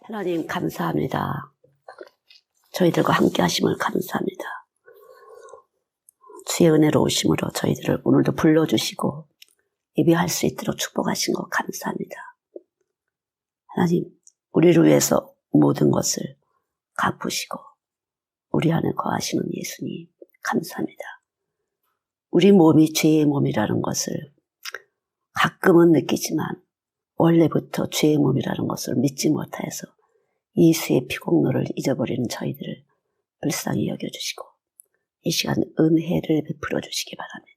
하나님 감사합니다. 저희들과 함께 하심을 감사합니다. 주의 은혜로 오심으로 저희들을 오늘도 불러주시고 예배할 수 있도록 축복하신 것 감사합니다. 하나님, 우리를 위해서 모든 것을 갚으시고 우리 안에 거하시는 예수님 감사합니다. 우리 몸이 죄의 몸이라는 것을 가끔은 느끼지만 원래부터 죄의 몸이라는 것을 믿지 못하여서 예수의 피공로를 잊어버리는 저희들을 불쌍히 여겨주시고 이 시간 은혜를 베풀어 주시기 바랍니다.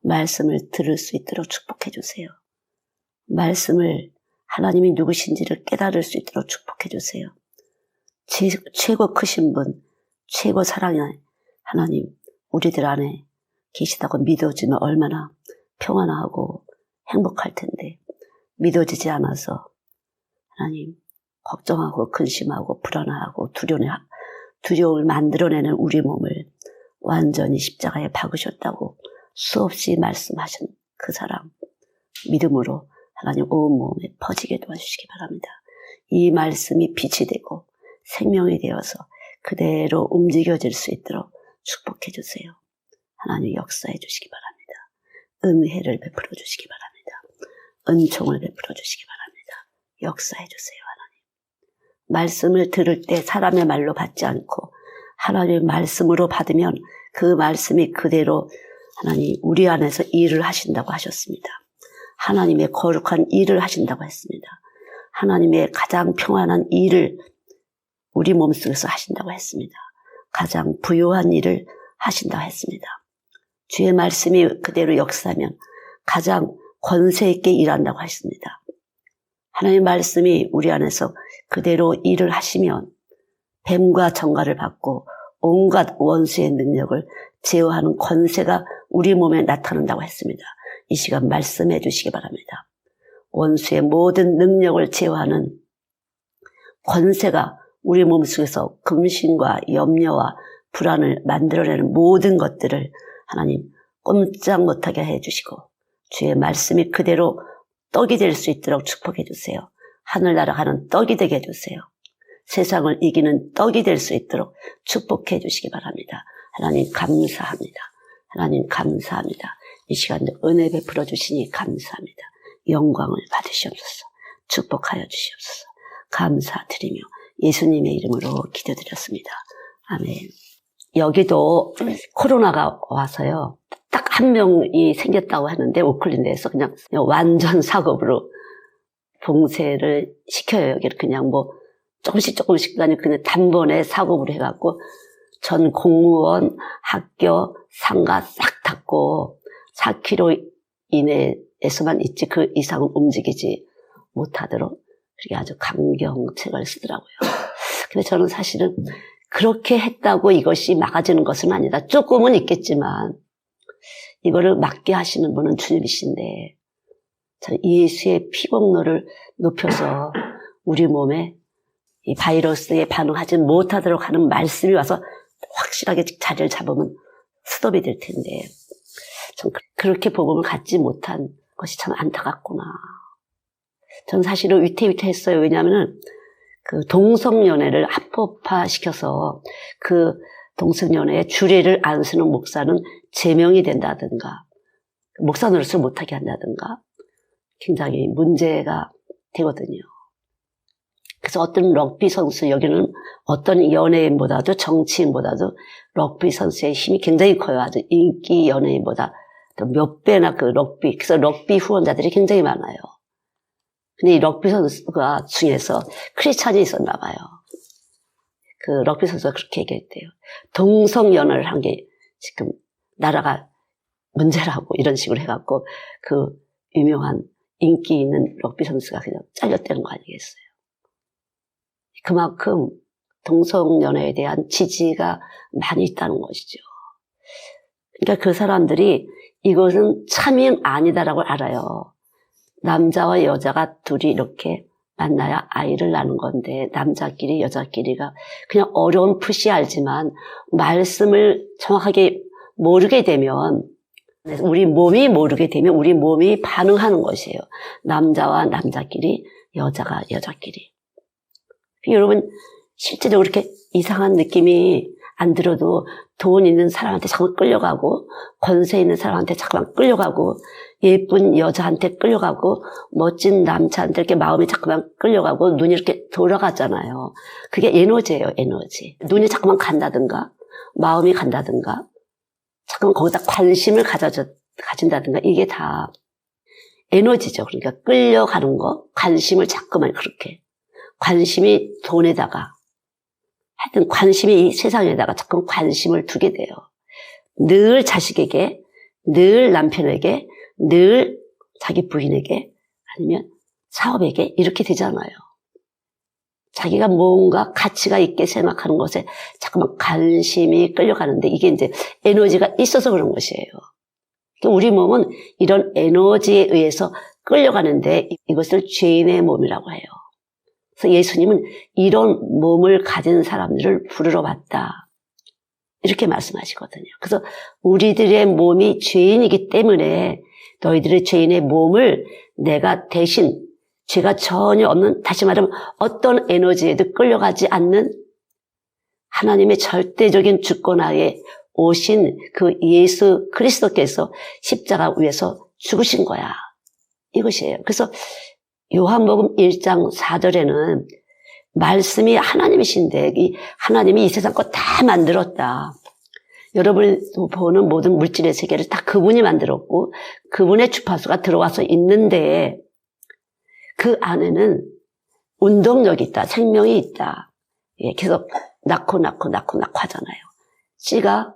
말씀을 들을 수 있도록 축복해 주세요. 말씀을 하나님이 누구신지를 깨달을 수 있도록 축복해 주세요. 최고 크신 분, 최고 사랑의 하나님, 우리들 안에 계시다고 믿어지면 얼마나 평안하고 행복할 텐데 믿어지지 않아서 하나님 걱정하고 근심하고 불안하고 두려움을 만들어내는 우리 몸을 완전히 십자가에 박으셨다고 수없이 말씀하신 그 사랑 믿음으로 하나님 온 몸에 퍼지게 도와주시기 바랍니다. 이 말씀이 빛이 되고 생명이 되어서 그대로 움직여질 수 있도록 축복해 주세요. 하나님 역사해 주시기 바랍니다. 은혜를 베풀어 주시기 바랍니다. 은총을 베풀어 주시기 바랍니다. 역사해 주세요. 하나님. 말씀을 들을 때 사람의 말로 받지 않고 하나님의 말씀으로 받으면 그 말씀이 그대로 하나님 우리 안에서 일을 하신다고 하셨습니다. 하나님의 거룩한 일을 하신다고 했습니다. 하나님의 가장 평안한 일을 우리 몸속에서 하신다고 했습니다. 가장 부요한 일을 하신다고 했습니다. 주의 말씀이 그대로 역사하면 가장 권세 있게 일한다고 했습니다. 하나님의 말씀이 우리 안에서 그대로 일을 하시면 뱀과 정갈을 받고 온갖 원수의 능력을 제어하는 권세가 우리 몸에 나타난다고 했습니다. 이 시간 말씀해 주시기 바랍니다. 원수의 모든 능력을 제어하는 권세가 우리 몸속에서 근심과 염려와 불안을 만들어내는 모든 것들을 하나님 꼼짝 못하게 해주시고 주의 말씀이 그대로 떡이 될 수 있도록 축복해 주세요. 하늘 날아가는 떡이 되게 해주세요. 세상을 이기는 떡이 될 수 있도록 축복해 주시기 바랍니다. 하나님 감사합니다. 하나님 감사합니다. 이 시간에 은혜 베풀어 주시니 감사합니다. 영광을 받으시옵소서. 축복하여 주시옵소서. 감사드리며 예수님의 이름으로 기도드렸습니다. 아멘. 여기도 코로나가 와서요. 딱 한 명이 생겼다고 하는데 오클랜드에서 그냥 완전 사고로 봉쇄를 시켜요. 여기를 그냥 조금씩 아니 그냥 단번에 사고로 해갖고 전 공무원, 학교, 상가 싹 닫고 4km 이내에서만 있지 그 이상은 움직이지 못하도록 그렇게 아주 강경책을 쓰더라고요. 근데 저는 사실은 그렇게 했다고 이것이 막아지는 것은 아니다. 조금은 있겠지만 이거를 막게 하시는 분은 주님이신데 예수의 피공로를 높여서 우리 몸에 이 바이러스에 반응하지 못하도록 하는 말씀이 와서 확실하게 자리를 잡으면 스톱이 될 텐데 전 그렇게 복음을 갖지 못한 것이 참 안타깝구나. 전 사실은 위태위태했어요. 왜냐하면 그 동성연애를 합법화시켜서 그 동성연애에 주례를 안 쓰는 목사는 제명이 된다든가 목사 노릇을 못하게 한다든가 굉장히 문제가 되거든요. 그래서 어떤 럭비 선수, 여기는 어떤 연예인보다도 정치인보다도 럭비 선수의 힘이 굉장히 커요. 아주 인기 연예인보다 몇 배나 그 럭비, 그래서 럭비 후원자들이 굉장히 많아요. 근데 이 럭비 선수가 중에서 크리스찬이 있었나 봐요. 그 럭비 선수가 그렇게 얘기했대요. 동성연애를 한 게 지금 나라가 문제라고 이런 식으로 해갖고 그 유명한 인기 있는 럭비 선수가 그냥 잘렸다는 거 아니겠어요. 그만큼 동성연애에 대한 지지가 많이 있다는 것이죠. 그러니까 그 사람들이 이것은 참이 아니다라고 알아요. 남자와 여자가 둘이 이렇게 만나야 아이를 낳는 건데 남자끼리 여자끼리가 그냥 어려운 풋이 알지만 말씀을 정확하게 모르게 되면 우리 몸이 모르게 되면 우리 몸이 반응하는 것이에요. 남자와 남자끼리, 여자가 여자끼리. 여러분, 실제적으로 이렇게 이상한 느낌이 안 들어도 돈 있는 사람한테 자꾸 끌려가고, 권세 있는 사람한테 자꾸만 끌려가고, 예쁜 여자한테 끌려가고, 멋진 남자한테 이렇게 마음이 자꾸만 끌려가고, 눈이 이렇게 돌아가잖아요. 그게 에너지예요, 에너지. 눈이 자꾸만 간다든가, 마음이 간다든가, 자꾸만 거기다 관심을 가진다든가, 이게 다 에너지죠. 그러니까 끌려가는 거, 관심을 자꾸만 그렇게. 관심이 돈에다가, 하여튼 관심이 이 세상에다가 자꾸 관심을 두게 돼요. 늘 자식에게, 늘 남편에게, 늘 자기 부인에게, 아니면 사업에게 이렇게 되잖아요. 자기가 뭔가 가치가 있게 생각하는 것에 자꾸만 관심이 끌려가는데 이게 이제 에너지가 있어서 그런 것이에요. 우리 몸은 이런 에너지에 의해서 끌려가는데 이것을 죄인의 몸이라고 해요. 그래서 예수님은 이런 몸을 가진 사람들을 부르러 왔다. 이렇게 말씀하시거든요. 그래서 우리들의 몸이 죄인이기 때문에 너희들의 죄인의 몸을 내가 대신 죄가 전혀 없는, 다시 말하면 어떤 에너지에도 끌려가지 않는 하나님의 절대적인 주권하에 오신 그 예수 그리스도께서 십자가 위에서 죽으신 거야. 이것이에요. 그래서 요한복음 1장 4절에는 말씀이 하나님이신데 하나님이 이 세상 거 다 만들었다. 여러분이 보는 모든 물질의 세계를 다 그분이 만들었고 그분의 주파수가 들어와서 있는데 그 안에는 운동력이 있다. 생명이 있다. 계속 낳고 하잖아요. 씨가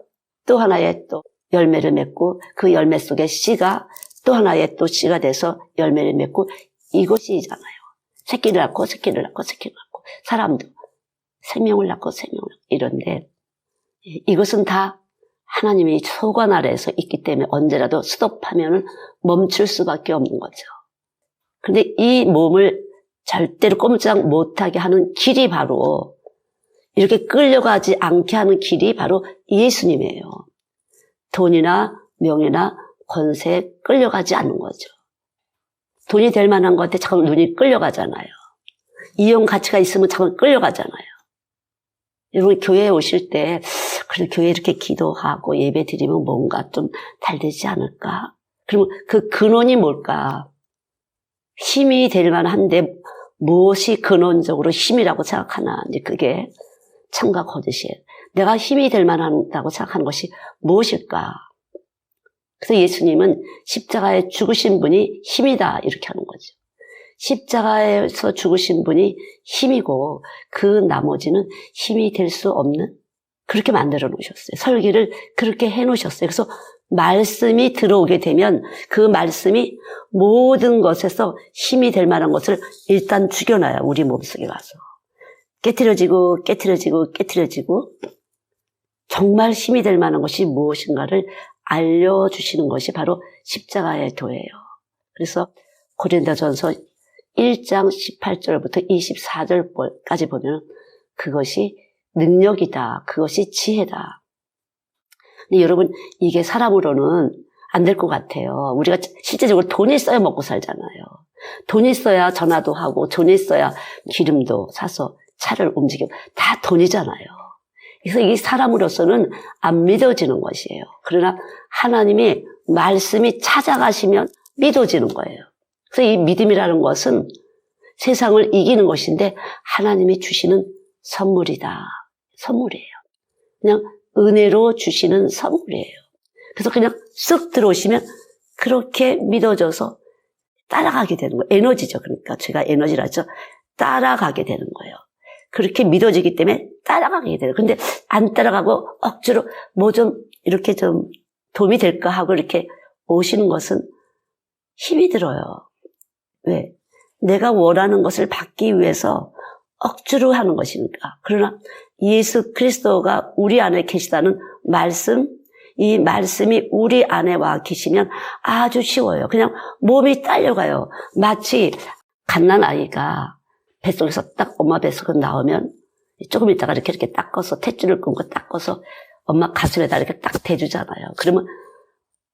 또 하나의 또 열매를 맺고 그 열매 속에 씨가 또 하나의 또 씨가 돼서 열매를 맺고 이것이잖아요. 새끼를 낳고 사람도 생명을 낳고 이런데 이것은 다 하나님이 소관 아래에서 있기 때문에 언제라도 스톱하면 멈출 수밖에 없는 거죠. 그런데 이 몸을 절대로 꼼짝 못하게 하는 길이 바로 이렇게 끌려가지 않게 하는 길이 바로 예수님이에요. 돈이나 명예나 권세에 끌려가지 않는 거죠. 돈이 될 만한 것한테 자꾸 눈이 끌려가잖아요. 이용 가치가 있으면 자꾸 끌려가잖아요. 여러분 교회에 오실 때 그래도 교회에 이렇게 기도하고 예배 드리면 뭔가 좀 잘 되지 않을까? 그러면 그 근원이 뭘까? 힘이 될 만한데 무엇이 근원적으로 힘이라고 생각하나? 이제 그게 참과 거짓이에요. 내가 힘이 될 만하다고 생각하는 것이 무엇일까? 그래서 예수님은 십자가에 죽으신 분이 힘이다 이렇게 하는 거죠. 십자가에서 죽으신 분이 힘이고 그 나머지는 힘이 될 수 없는 그렇게 만들어 놓으셨어요. 설계를 그렇게 해 놓으셨어요. 그래서 말씀이 들어오게 되면 그 말씀이 모든 것에서 힘이 될 만한 것을 일단 죽여놔요. 우리 몸속에 와서. 깨트려지고 정말 힘이 될 만한 것이 무엇인가를 알려주시는 것이 바로 십자가의 도예요. 그래서 고린도전서 1장 18절부터 24절까지 보면 그것이 능력이다. 그것이 지혜다. 근데 여러분 이게 사람으로는 안 될 것 같아요. 우리가 실제적으로 돈이 있어야 먹고 살잖아요. 돈이 있어야 전화도 하고 돈이 있어야 기름도 사서 차를 움직이고 다 돈이잖아요. 그래서 이 사람으로서는 안 믿어지는 것이에요. 그러나 하나님이 말씀이 찾아가시면 믿어지는 거예요. 그래서 이 믿음이라는 것은 세상을 이기는 것인데 하나님이 주시는 선물이다. 선물이에요. 그냥 은혜로 주시는 선물이에요. 그래서 그냥 쓱 들어오시면 그렇게 믿어져서 따라가게 되는 거예요. 에너지죠. 그러니까 제가 에너지라 했죠. 따라가게 되는 거예요. 그렇게 믿어지기 때문에 따라가게 돼요. 근데 안 따라가고 억지로 뭐 좀 이렇게 좀 도움이 될까 하고 이렇게 오시는 것은 힘이 들어요. 왜? 내가 원하는 것을 받기 위해서 억지로 하는 것이니까. 그러나 예수 그리스도가 우리 안에 계시다는 말씀, 이 말씀이 우리 안에 와 계시면 아주 쉬워요. 그냥 몸이 딸려가요. 마치 갓난아이가 뱃속에서 딱 엄마 뱃속에서 나오면 조금 있다가 이렇게 닦아서 탯줄을 끊고 닦아서 엄마 가슴에다 이렇게 딱 대주잖아요. 그러면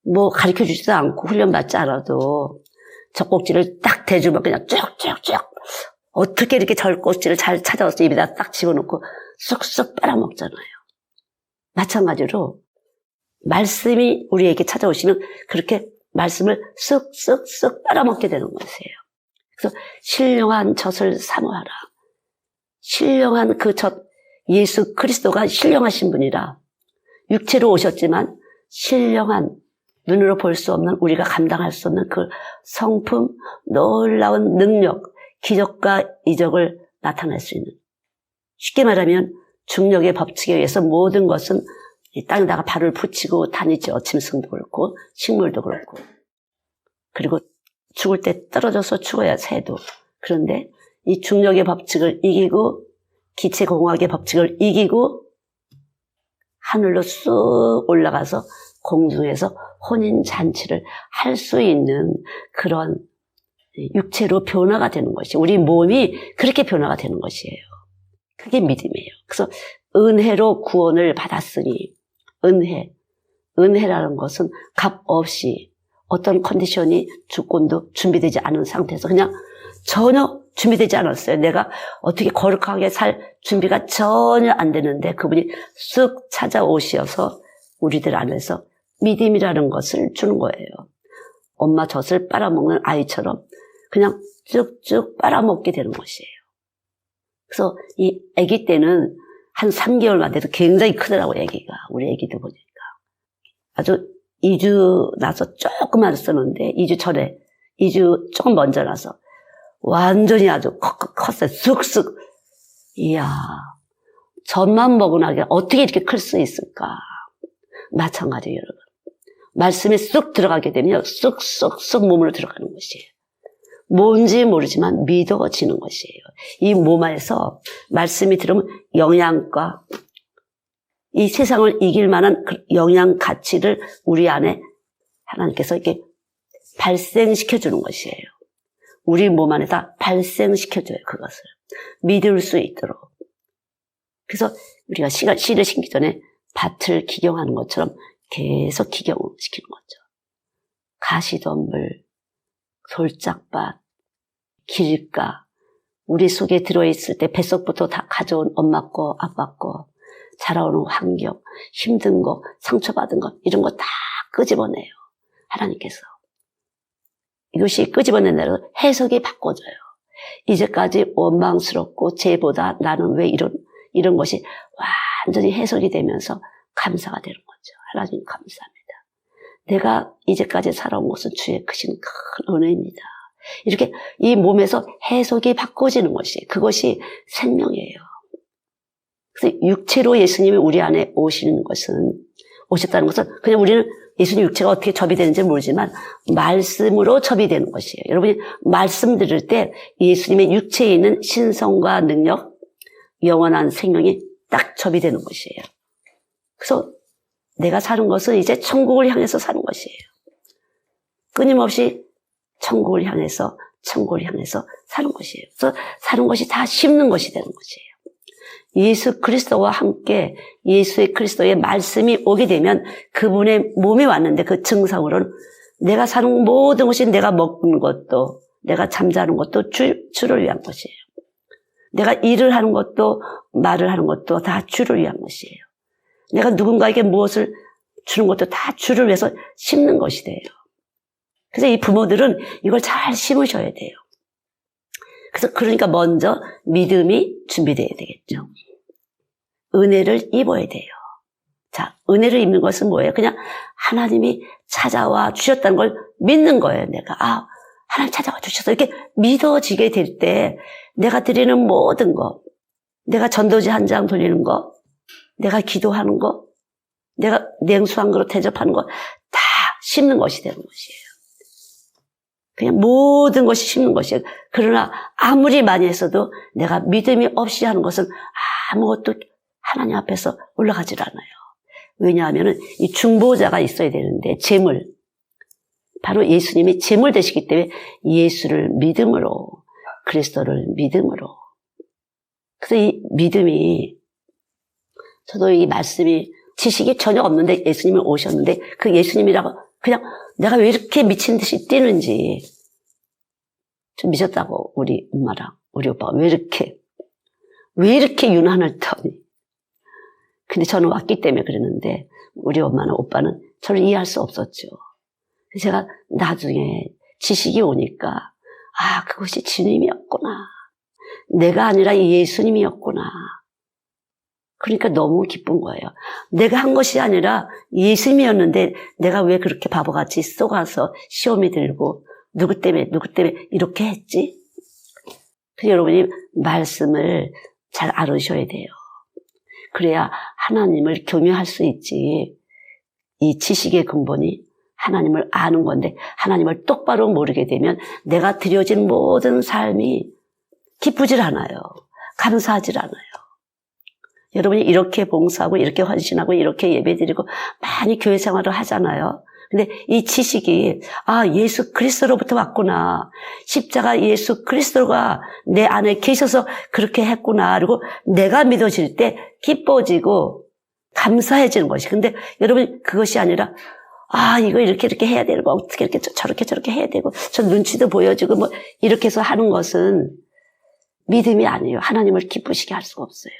뭐 가르쳐 주지도 않고 훈련 받지 않아도 젖꼭지를 딱 대주면 그냥 쭉쭉쭉 어떻게 이렇게 절꽃씨를 잘 찾아와서 입에다 딱 집어넣고 쑥쑥 빨아먹잖아요. 마찬가지로 말씀이 우리에게 찾아오시면 그렇게 말씀을 쑥쑥쑥 빨아먹게 되는 것이에요. 그래서 신령한 젖을 사모하라. 신령한 그 젖, 예수 그리스도가 신령하신 분이라 육체로 오셨지만 신령한 눈으로 볼 수 없는 우리가 감당할 수 없는 그 성품, 놀라운 능력, 기적과 이적을 나타낼 수 있는, 쉽게 말하면 중력의 법칙에 의해서 모든 것은 이 땅에다가 발을 붙이고 다니죠. 짐승도 그렇고 식물도 그렇고. 그리고 죽을 때 떨어져서 죽어야 새도. 그런데 이 중력의 법칙을 이기고 기체공학의 법칙을 이기고 하늘로 쑥 올라가서 공중에서 혼인잔치를 할 수 있는 그런 육체로 변화가 되는 것이, 우리 몸이 그렇게 변화가 되는 것이에요. 그게 믿음이에요. 그래서 은혜로 구원을 받았으니, 은혜라는 것은 값 없이 어떤 컨디션이 주권도 준비되지 않은 상태에서 그냥 전혀 준비되지 않았어요. 내가 어떻게 거룩하게 살 준비가 전혀 안 되는데 그분이 쓱 찾아오셔서 우리들 안에서 믿음이라는 것을 주는 거예요. 엄마 젖을 빨아먹는 아이처럼 그냥 쭉쭉 빨아먹게 되는 것이에요. 그래서 이 아기 때는 한 3개월만 돼도 굉장히 크더라고요, 아기가. 우리 아기도 보니까. 아주 2주 나서 조금만 썼는데 2주 전에 2주 조금 먼저 나서 완전히 아주 컸어요. 쑥쑥. 이야, 젖만 먹고 나게 어떻게 이렇게 클 수 있을까? 마찬가지예요, 여러분. 말씀이 쑥 들어가게 되면 쑥쑥쑥 몸으로 들어가는 것이에요. 뭔지 모르지만 믿어지는 것이에요. 이 몸 안에서 말씀이 들으면 영양과, 이 세상을 이길 만한 영양 가치를 우리 안에 하나님께서 이렇게 발생시켜주는 것이에요. 우리 몸 안에다 발생시켜줘요, 그것을. 믿을 수 있도록. 그래서 우리가 씨를 심기 전에 밭을 기경하는 것처럼 계속 기경시키는 거죠. 가시덤불, 솔짝밭, 길가, 우리 속에 들어있을 때 뱃속부터 다 가져온 엄마 거, 아빠 거, 자라오는 환경, 힘든 거, 상처받은 거, 이런 거 다 끄집어내요, 하나님께서. 이것이 끄집어낸다고 해석이 바꿔져요. 이제까지 원망스럽고 쟤보다 나는 왜 이런 것이 완전히 해석이 되면서 감사가 되는 거죠. 하나님 감사합니다. 내가 이제까지 살아온 것은 주의 크신 큰 은혜입니다. 이렇게 이 몸에서 해석이 바꿔지는 것이, 그것이 생명이에요. 그래서 육체로 예수님이 우리 안에 오셨다는 것은 그냥 우리는 예수님 육체가 어떻게 접이 되는지 모르지만 말씀으로 접이 되는 것이에요. 여러분이 말씀 들을 때 예수님의 육체에 있는 신성과 능력, 영원한 생명이 딱 접이 되는 것이에요. 그래서 내가 사는 것은 이제 천국을 향해서 사는 것이에요. 끊임없이 천국을 향해서 사는 것이에요. 그래서 사는 것이 다 씹는 것이 되는 것이에요. 예수 그리스도와 함께 예수의 그리스도의 말씀이 오게 되면 그분의 몸이 왔는데 그 증상으로는 내가 사는 모든 것이, 내가 먹는 것도, 내가 잠자는 것도 주를 위한 것이에요. 내가 일을 하는 것도, 말을 하는 것도 다 주를 위한 것이에요. 내가 누군가에게 무엇을 주는 것도 다 주를 위해서 심는 것이 돼요. 그래서 이 부모들은 이걸 잘 심으셔야 돼요. 그래서 그러니까 먼저 믿음이 준비되어야 되겠죠. 은혜를 입어야 돼요. 자, 은혜를 입는 것은 뭐예요? 그냥 하나님이 찾아와 주셨다는 걸 믿는 거예요. 내가 하나님 찾아와 주셔서 이렇게 믿어지게 될 때 내가 드리는 모든 거, 내가 전도지 한 장 돌리는 거, 내가 기도하는 거, 내가 냉수 한 그릇 대접하는 거 다 심는 것이 되는 것이에요. 그냥 모든 것이 심는 것이에요. 그러나 아무리 많이 했어도 내가 믿음이 없이 하는 것은 아무것도 하나님 앞에서 올라가질 않아요. 왜냐하면 이 중보자가 있어야 되는데, 제물, 바로 예수님이 제물 되시기 때문에 예수를 믿음으로, 그리스도를 믿음으로. 그래서 이 믿음이, 저도 이 말씀이 지식이 전혀 없는데 예수님이 오셨는데 그 예수님이라고 그냥 내가 왜 이렇게 미친 듯이 뛰는지, 좀 미쳤다고 우리 엄마랑 우리 오빠가 왜 이렇게 유난을 터니? 근데 저는 왔기 때문에 그랬는데 우리 엄마는 오빠는 저를 이해할 수 없었죠. 그래서 제가 나중에 지식이 오니까 그것이 주님이었구나. 내가 아니라 예수님이었구나. 그러니까 너무 기쁜 거예요. 내가 한 것이 아니라 예수님이었는데 내가 왜 그렇게 바보같이 속아서 시험이 들고 누구 때문에 이렇게 했지? 그래서 여러분이 말씀을 잘 알으셔야 돼요. 그래야 하나님을 경외할 수 있지. 이 지식의 근본이 하나님을 아는 건데 하나님을 똑바로 모르게 되면 내가 드려진 모든 삶이 기쁘질 않아요. 감사하질 않아요. 여러분이 이렇게 봉사하고 이렇게 헌신하고 이렇게 예배드리고 많이 교회 생활을 하잖아요. 근데 이 지식이 예수 그리스도로부터 왔구나. 십자가 예수 그리스도가 내 안에 계셔서 그렇게 했구나. 그리고 내가 믿어질 때 기뻐지고 감사해지는 것이. 근데 여러분 그것이 아니라 이거 이렇게 해야 되고 어떻게 이렇게 저렇게 해야 되고 저 눈치도 보여주고 뭐 이렇게 해서 하는 것은 믿음이 아니에요. 하나님을 기쁘시게 할 수가 없어요.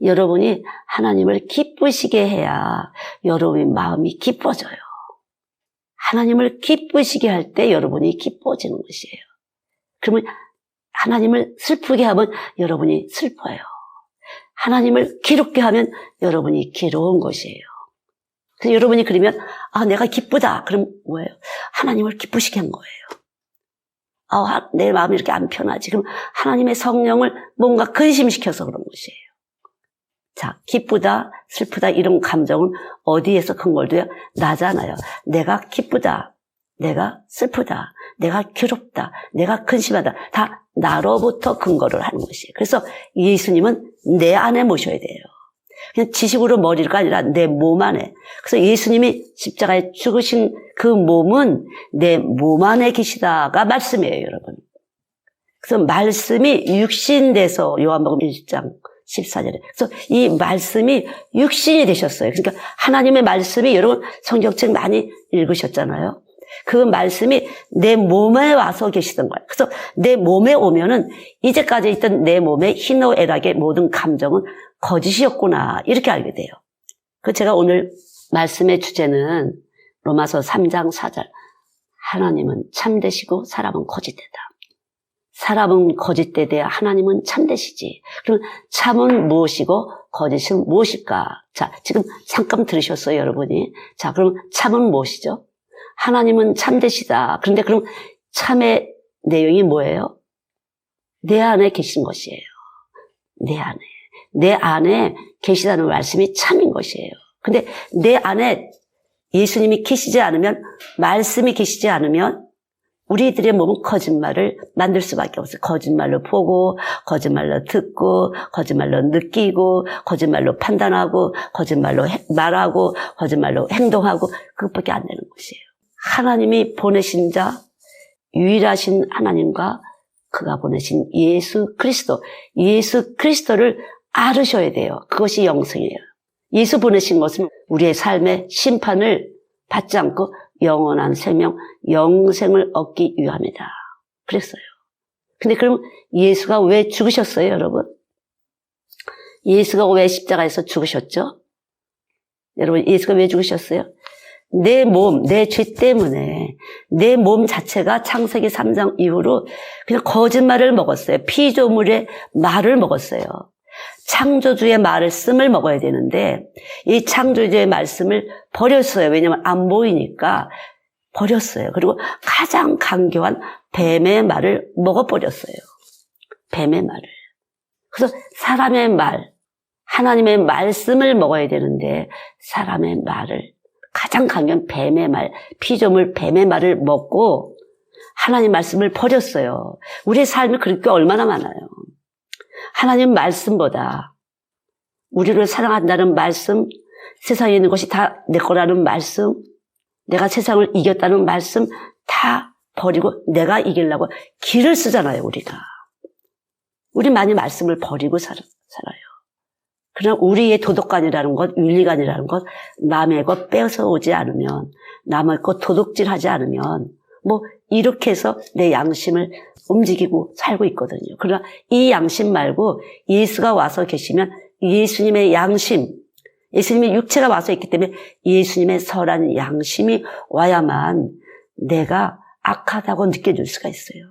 여러분이 하나님을 기쁘시게 해야 여러분의 마음이 기뻐져요. 하나님을 기쁘시게 할 때 여러분이 기뻐지는 것이에요. 그러면 하나님을 슬프게 하면 여러분이 슬퍼요. 하나님을 괴롭게 하면 여러분이 괴로운 것이에요. 그래서 여러분이 그러면 내가 기쁘다. 그럼 뭐예요? 하나님을 기쁘시게 한 거예요. 내 마음이 이렇게 안 편하지. 그럼 하나님의 성령을 뭔가 근심시켜서 그런 것이에요. 자, 기쁘다, 슬프다 이런 감정은 어디에서 근거를 둬요? 나잖아요. 내가 기쁘다, 내가 슬프다, 내가 괴롭다, 내가 근심하다. 다 나로부터 근거를 하는 것이에요. 그래서 예수님은 내 안에 모셔야 돼요. 그냥 지식으로 머리가 아니라 내 몸 안에. 그래서 예수님이 십자가에 죽으신 그 몸은 내 몸 안에 계시다가 말씀이에요, 여러분. 그래서 말씀이 육신돼서 요한복음 1장 14절에. 그래서 이 말씀이 육신이 되셨어요. 그러니까 하나님의 말씀이 여러분 성경책 많이 읽으셨잖아요. 그 말씀이 내 몸에 와서 계시던 거예요. 그래서 내 몸에 오면은 이제까지 있던 내 몸의 희노애락의 모든 감정은 거짓이었구나. 이렇게 알게 돼요. 그 제가 오늘 말씀의 주제는 로마서 3장 4절. 하나님은 참되시고 사람은 거짓되다. 사람은 거짓되되 하나님은 참되시지. 그럼 참은 무엇이고 거짓은 무엇일까? 자, 지금 잠깐 들으셨어요, 여러분이. 자, 그럼 참은 무엇이죠? 하나님은 참되시다. 그런데 그럼 참의 내용이 뭐예요? 내 안에 계신 것이에요. 내 안에 계시다는 말씀이 참인 것이에요. 근데 내 안에 예수님이 계시지 않으면, 말씀이 계시지 않으면 우리들의 몸은 거짓말을 만들 수밖에 없어요. 거짓말로 보고, 거짓말로 듣고, 거짓말로 느끼고, 거짓말로 판단하고, 거짓말로 말하고, 거짓말로 행동하고, 그것밖에 안 되는 것이에요. 하나님이 보내신 자, 유일하신 하나님과 그가 보내신 예수 그리스도를 알으셔야 돼요. 그것이 영생이에요. 예수 보내신 것은 우리의 삶의 심판을 받지 않고 영원한 생명, 영생을 얻기 위함이다. 그랬어요. 근데 그럼 예수가 왜 죽으셨어요, 여러분? 예수가 왜 십자가에서 죽으셨죠? 여러분, 예수가 왜 죽으셨어요? 내 몸, 내 죄 때문에 내 몸 자체가 창세기 3장 이후로 그냥 거짓말을 먹었어요. 피조물의 말을 먹었어요. 창조주의 말씀을 먹어야 되는데 이 창조주의 말씀을 버렸어요. 왜냐하면 안 보이니까 버렸어요. 그리고 가장 강교한 뱀의 말을 먹어버렸어요. 뱀의 말을. 그래서 사람의 말, 하나님의 말씀을 먹어야 되는데 사람의 말을, 가장 강한 뱀의 말, 피조물 뱀의 말을 먹고 하나님 말씀을 버렸어요. 우리의 삶이 그렇게 얼마나 많아요. 하나님 말씀보다 우리를 사랑한다는 말씀, 세상에 있는 것이 다 내 거라는 말씀, 내가 세상을 이겼다는 말씀 다 버리고 내가 이기려고 길을 쓰잖아요, 우리가. 우리 많이 말씀을 버리고 살아요. 그러나 우리의 도덕관이라는 것, 윤리관이라는 것, 남의 것 뺏어오지 않으면, 남의 것 도둑질하지 않으면 뭐 이렇게 해서 내 양심을 움직이고 살고 있거든요. 그러나 이 양심 말고 예수가 와서 계시면 예수님의 양심, 예수님의 육체가 와서 있기 때문에 예수님의 선한 양심이 와야만 내가 악하다고 느껴질 수가 있어요.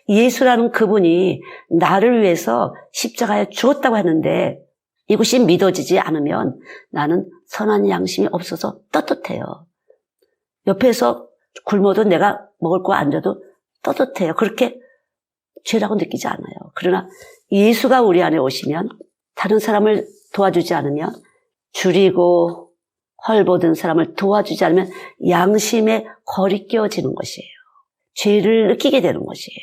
예수라는 그분이 나를 위해서 십자가에 죽었다고 하는데 이것이 믿어지지 않으면 나는 선한 양심이 없어서 떳떳해요. 옆에서 굶어도 내가 먹을 거 안 줘도 떳떳해요. 그렇게 죄라고 느끼지 않아요. 그러나 예수가 우리 안에 오시면 다른 사람을 도와주지 않으면 줄이고 헐벗은 사람을 도와주지 않으면 양심에 거리끼어지는 것이에요. 죄를 느끼게 되는 것이에요.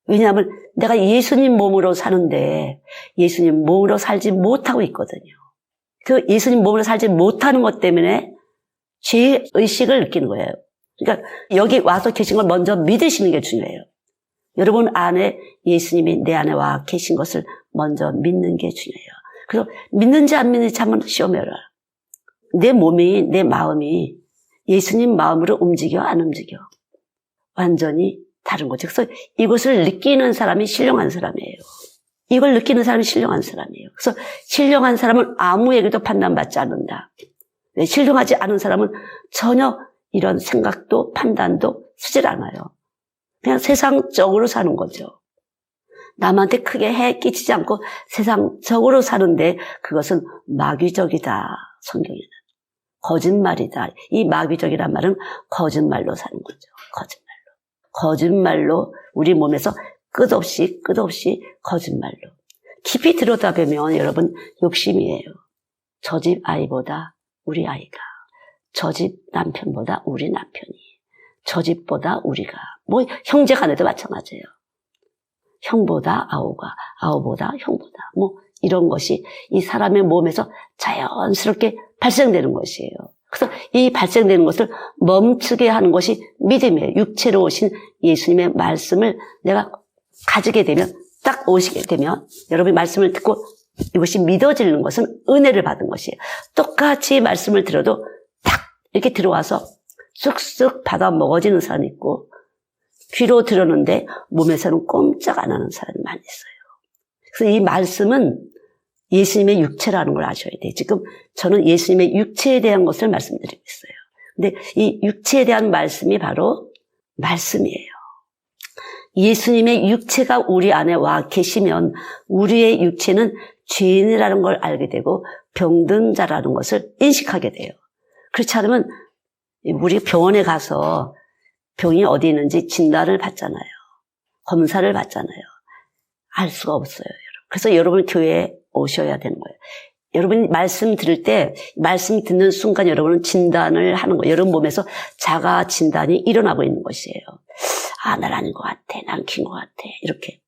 왜냐하면 내가 예수님 몸으로 사는데 예수님 몸으로 살지 못하고 있거든요. 그 예수님 몸으로 살지 못하는 것 때문에 죄의식을 느끼는 거예요. 그러니까 여기 와서 계신 걸 먼저 믿으시는 게 중요해요. 여러분 안에 예수님이 내 안에 와 계신 것을 먼저 믿는 게 중요해요. 그래서 믿는지 안 믿는지 한번 시험해라. 내 몸이, 내 마음이 예수님 마음으로 움직여 안 움직여? 완전히 다른 거죠. 그래서 이것을 느끼는 사람이 신령한 사람이에요. 이걸 느끼는 사람이 신령한 사람이에요. 그래서 신령한 사람은 아무에게도 판단받지 않는다. 신령하지 않은 사람은 전혀 이런 생각도 판단도 쓰질 않아요. 그냥 세상적으로 사는 거죠. 남한테 크게 해 끼치지 않고 세상적으로 사는데 그것은 마귀적이다. 성경에는. 거짓말이다. 이 마귀적이란 말은 거짓말로 사는 거죠. 거짓말로 우리 몸에서 끝없이 거짓말로. 깊이 들여다보면 여러분 욕심이에요. 저 집 아이보다 우리 아이가, 저 집 남편보다 우리 남편이, 저 집보다 우리가, 뭐 형제 간에도 마찬가지예요. 형보다 아우가, 아우보다 형보다, 뭐 이런 것이 이 사람의 몸에서 자연스럽게 발생되는 것이에요. 그래서 이 발생되는 것을 멈추게 하는 것이 믿음이에요. 육체로 오신 예수님의 말씀을 내가 가지게 되면, 딱 오시게 되면 여러분이 말씀을 듣고 이것이 믿어지는 것은 은혜를 받은 것이에요. 똑같이 말씀을 들어도 딱 이렇게 들어와서 쑥쑥 받아 먹어지는 사람이 있고, 귀로 들었는데 몸에서는 꼼짝 안 하는 사람이 많이 있어요. 그래서 이 말씀은 예수님의 육체라는 걸 아셔야 돼요. 지금 저는 예수님의 육체에 대한 것을 말씀드리고 있어요. 근데 이 육체에 대한 말씀이 바로 말씀이에요. 예수님의 육체가 우리 안에 와 계시면 우리의 육체는 죄인이라는 걸 알게 되고 병든 자라는 것을 인식하게 돼요. 그렇지 않으면 우리 병원에 가서 병이 어디 있는지 진단을 받잖아요. 검사를 받잖아요. 알 수가 없어요. 그래서 여러분 교회에 오셔야 되는 거예요. 여러분 말씀 들을 때 말씀 듣는 순간 여러분은 진단을 하는 거예요. 여러분 몸에서 자가 진단이 일어나고 있는 것이에요. 아, 난 아닌 것 같아. 난 긴 것 같아. 이렇게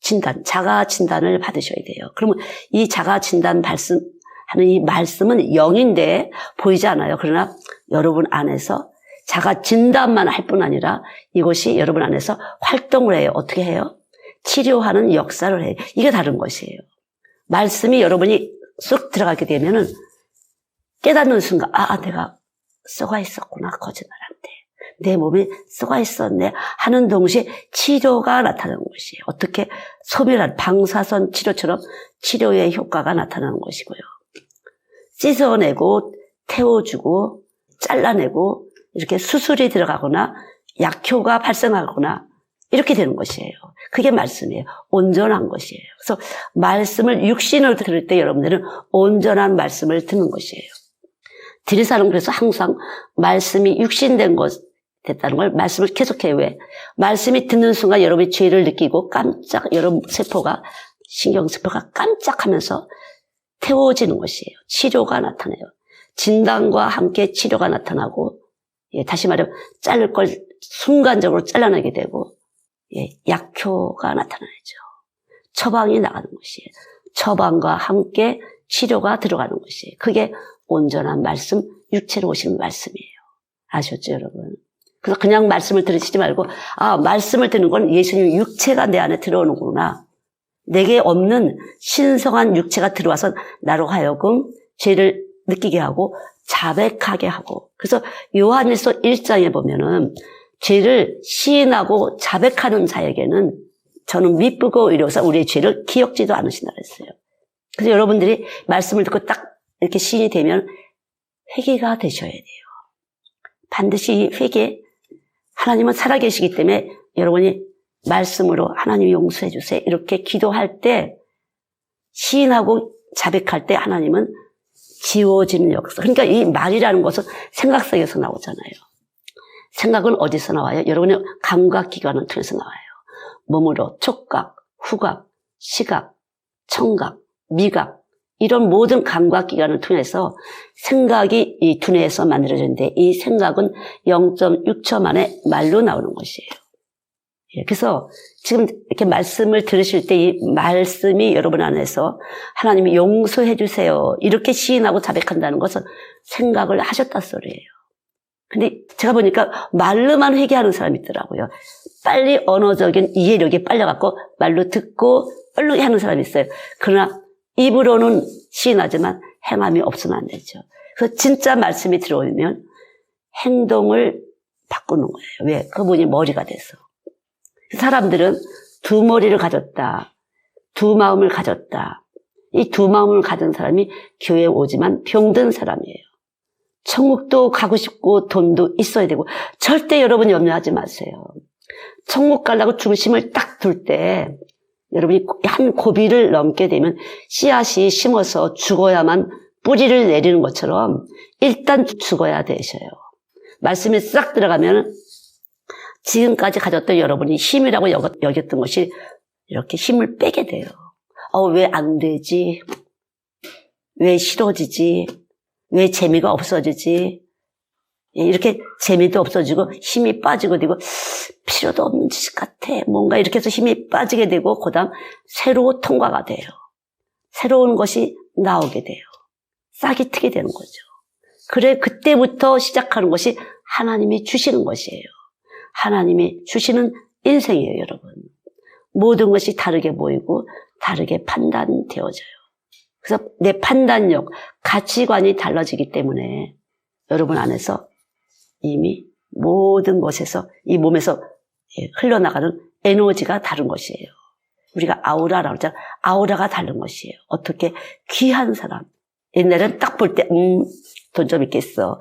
진단, 자가 진단을 받으셔야 돼요. 그러면 이 자가 진단 하는 이 말씀은 영인데 보이지 않아요. 그러나 여러분 안에서 자가 진단만 할 뿐 아니라 이것이 여러분 안에서 활동을 해요. 어떻게 해요? 치료하는 역사를 해요. 이게 다른 것이에요. 말씀이 여러분이 쑥 들어가게 되면은 깨닫는 순간, 아, 내가 썩어 있었구나. 거짓말한테. 내 몸이 썩어 있었네. 하는 동시에 치료가 나타나는 것이에요. 어떻게 소멸한 방사선 치료처럼 치료의 효과가 나타나는 것이고요. 씻어내고 태워주고 잘라내고 이렇게 수술이 들어가거나 약효가 발생하거나 이렇게 되는 것이에요. 그게 말씀이에요. 온전한 것이에요. 그래서 말씀을 육신으로 들을 때 여러분들은 온전한 말씀을 듣는 것이에요. 들이사는 그래서 항상 말씀이 육신된 것 됐다는 걸 말씀을 계속해요. 왜? 말씀이 듣는 순간 여러분이 죄를 느끼고 깜짝 여러분 세포가 신경세포가 깜짝하면서 태워지는 것이에요. 치료가 나타나요. 진단과 함께 치료가 나타나고 다시 말하면 자를 걸 순간적으로 잘라내게 되고 약효가 나타나죠. 처방이 나가는 것이에요. 처방과 함께 치료가 들어가는 것이에요. 그게 온전한 말씀, 육체로 오시는 말씀이에요. 아셨죠, 여러분? 그래서 그냥 말씀을 들으시지 말고, 아, 말씀을 듣는 건 예수님 육체가 내 안에 들어오는구나. 내게 없는 신성한 육체가 들어와서 나로 하여금 죄를 느끼게 하고 자백하게 하고. 그래서 요한일서 1장에 보면은 죄를 시인하고 자백하는 자에게는 저는 미쁘고 의로서 우리의 죄를 기억지도 않으신다 그랬어요. 그래서 여러분들이 말씀을 듣고 딱 이렇게 시인이 되면 회개가 되셔야 돼요. 반드시 회개. 하나님은 살아계시기 때문에 여러분이 말씀으로 하나님 용서해 주세요. 이렇게 기도할 때 시인하고 자백할 때 하나님은 지워지는 역사. 그러니까 이 말이라는 것은 생각 속에서 나오잖아요. 생각은 어디서 나와요? 여러분의 감각기관을 통해서 나와요. 몸으로 촉각, 후각, 시각, 청각, 미각 이런 모든 감각기관을 통해서 생각이 이 두뇌에서 만들어졌는데 이 생각은 0.6초 만에 말로 나오는 것이에요. 그래서 지금 이렇게 말씀을 들으실 때 이 말씀이 여러분 안에서 하나님이 용서해 주세요. 이렇게 시인하고 자백한다는 것은 생각을 하셨다 소리예요. 근데 제가 보니까 말로만 회개하는 사람이 있더라고요. 빨리 언어적인 이해력이 빨려갖고 말로 듣고 얼른 하는 사람이 있어요. 그러나 입으로는 시인하지만 행함이 없으면 안 되죠. 그래서 진짜 말씀이 들어오면 행동을 바꾸는 거예요. 왜? 그분이 머리가 돼서. 사람들은 두 머리를 가졌다. 두 마음을 가졌다. 이 두 마음을 가진 사람이 교회에 오지만 병든 사람이에요. 천국도 가고 싶고 돈도 있어야 되고 절대 여러분 염려하지 마세요. 천국 가려고 중심을 딱 둘 때 여러분이 한 고비를 넘게 되면 씨앗이 심어서 죽어야만 뿌리를 내리는 것처럼 일단 죽어야 되셔요. 말씀이 싹 들어가면 지금까지 가졌던 여러분이 힘이라고 여겼던 것이 이렇게 힘을 빼게 돼요. 왜 안 되지? 왜 싫어지지? 왜 재미가 없어지지? 이렇게 재미도 없어지고 힘이 빠지고 되고 필요도 없는 짓 같아. 뭔가 이렇게 해서 힘이 빠지게 되고 그다음 새로 통과가 돼요. 새로운 것이 나오게 돼요. 싹이 트게 되는 거죠. 그래 그때부터 시작하는 것이 하나님이 주시는 것이에요. 하나님이 주시는 인생이에요, 여러분. 모든 것이 다르게 보이고 다르게 판단되어져요. 그래서 내 판단력, 가치관이 달라지기 때문에 여러분 안에서 이미 모든 것에서 이 몸에서 흘러나가는 에너지가 다른 것이에요. 우리가 아우라라고 하잖아요. 아우라가 다른 것이에요. 어떻게 귀한 사람. 옛날에는 딱 볼 때 돈 좀 있겠어.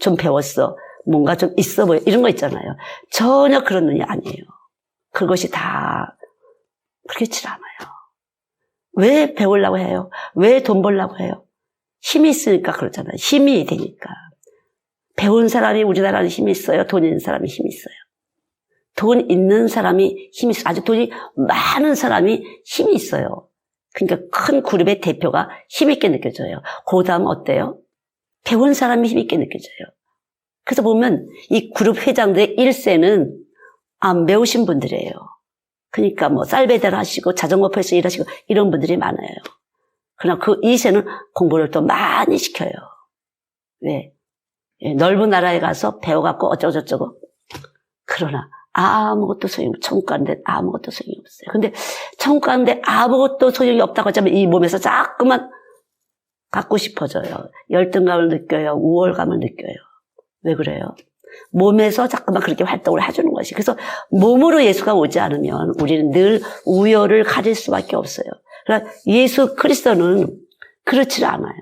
좀 배웠어. 뭔가 좀 있어 보여. 이런 거 있잖아요. 전혀 그런 눈이 아니에요. 그것이 다 그렇지 않아요. 왜 배우려고 해요? 왜 돈 벌려고 해요? 힘이 있으니까 그렇잖아요. 힘이 되니까. 배운 사람이 우리나라는 힘이 있어요? 돈 있는 사람이 힘이 있어요? 돈 있는 사람이 힘이 있어요. 아주 돈이 많은 사람이 힘이 있어요. 그러니까 큰 그룹의 대표가 힘있게 느껴져요. 그 다음 어때요? 배운 사람이 힘있게 느껴져요. 그래서 보면 이 그룹 회장들의 1세는 안 배우신 분들이에요. 그러니까 뭐 쌀배달 하시고 자전거 패서 일하시고 이런 분들이 많아요. 그러나 그 2세는 공부를 또 많이 시켜요. 왜? 넓은 나라에 가서 배워갖고 어쩌고저쩌고. 그러나 아무것도 소용이 없어요. 천국 가는데 아무것도 소용이 없어요. 근데 천국 가는데 아무것도 소용이 없다고 하자면 이 몸에서 자꾸만 갖고 싶어져요. 열등감을 느껴요. 우월감을 느껴요. 왜 그래요? 몸에서 자꾸만 그렇게 활동을 해주는 것이. 그래서 몸으로 예수가 오지 않으면 우리는 늘 우열을 가질 수밖에 없어요. 그러니까 예수 그리스도는 그렇지 않아요.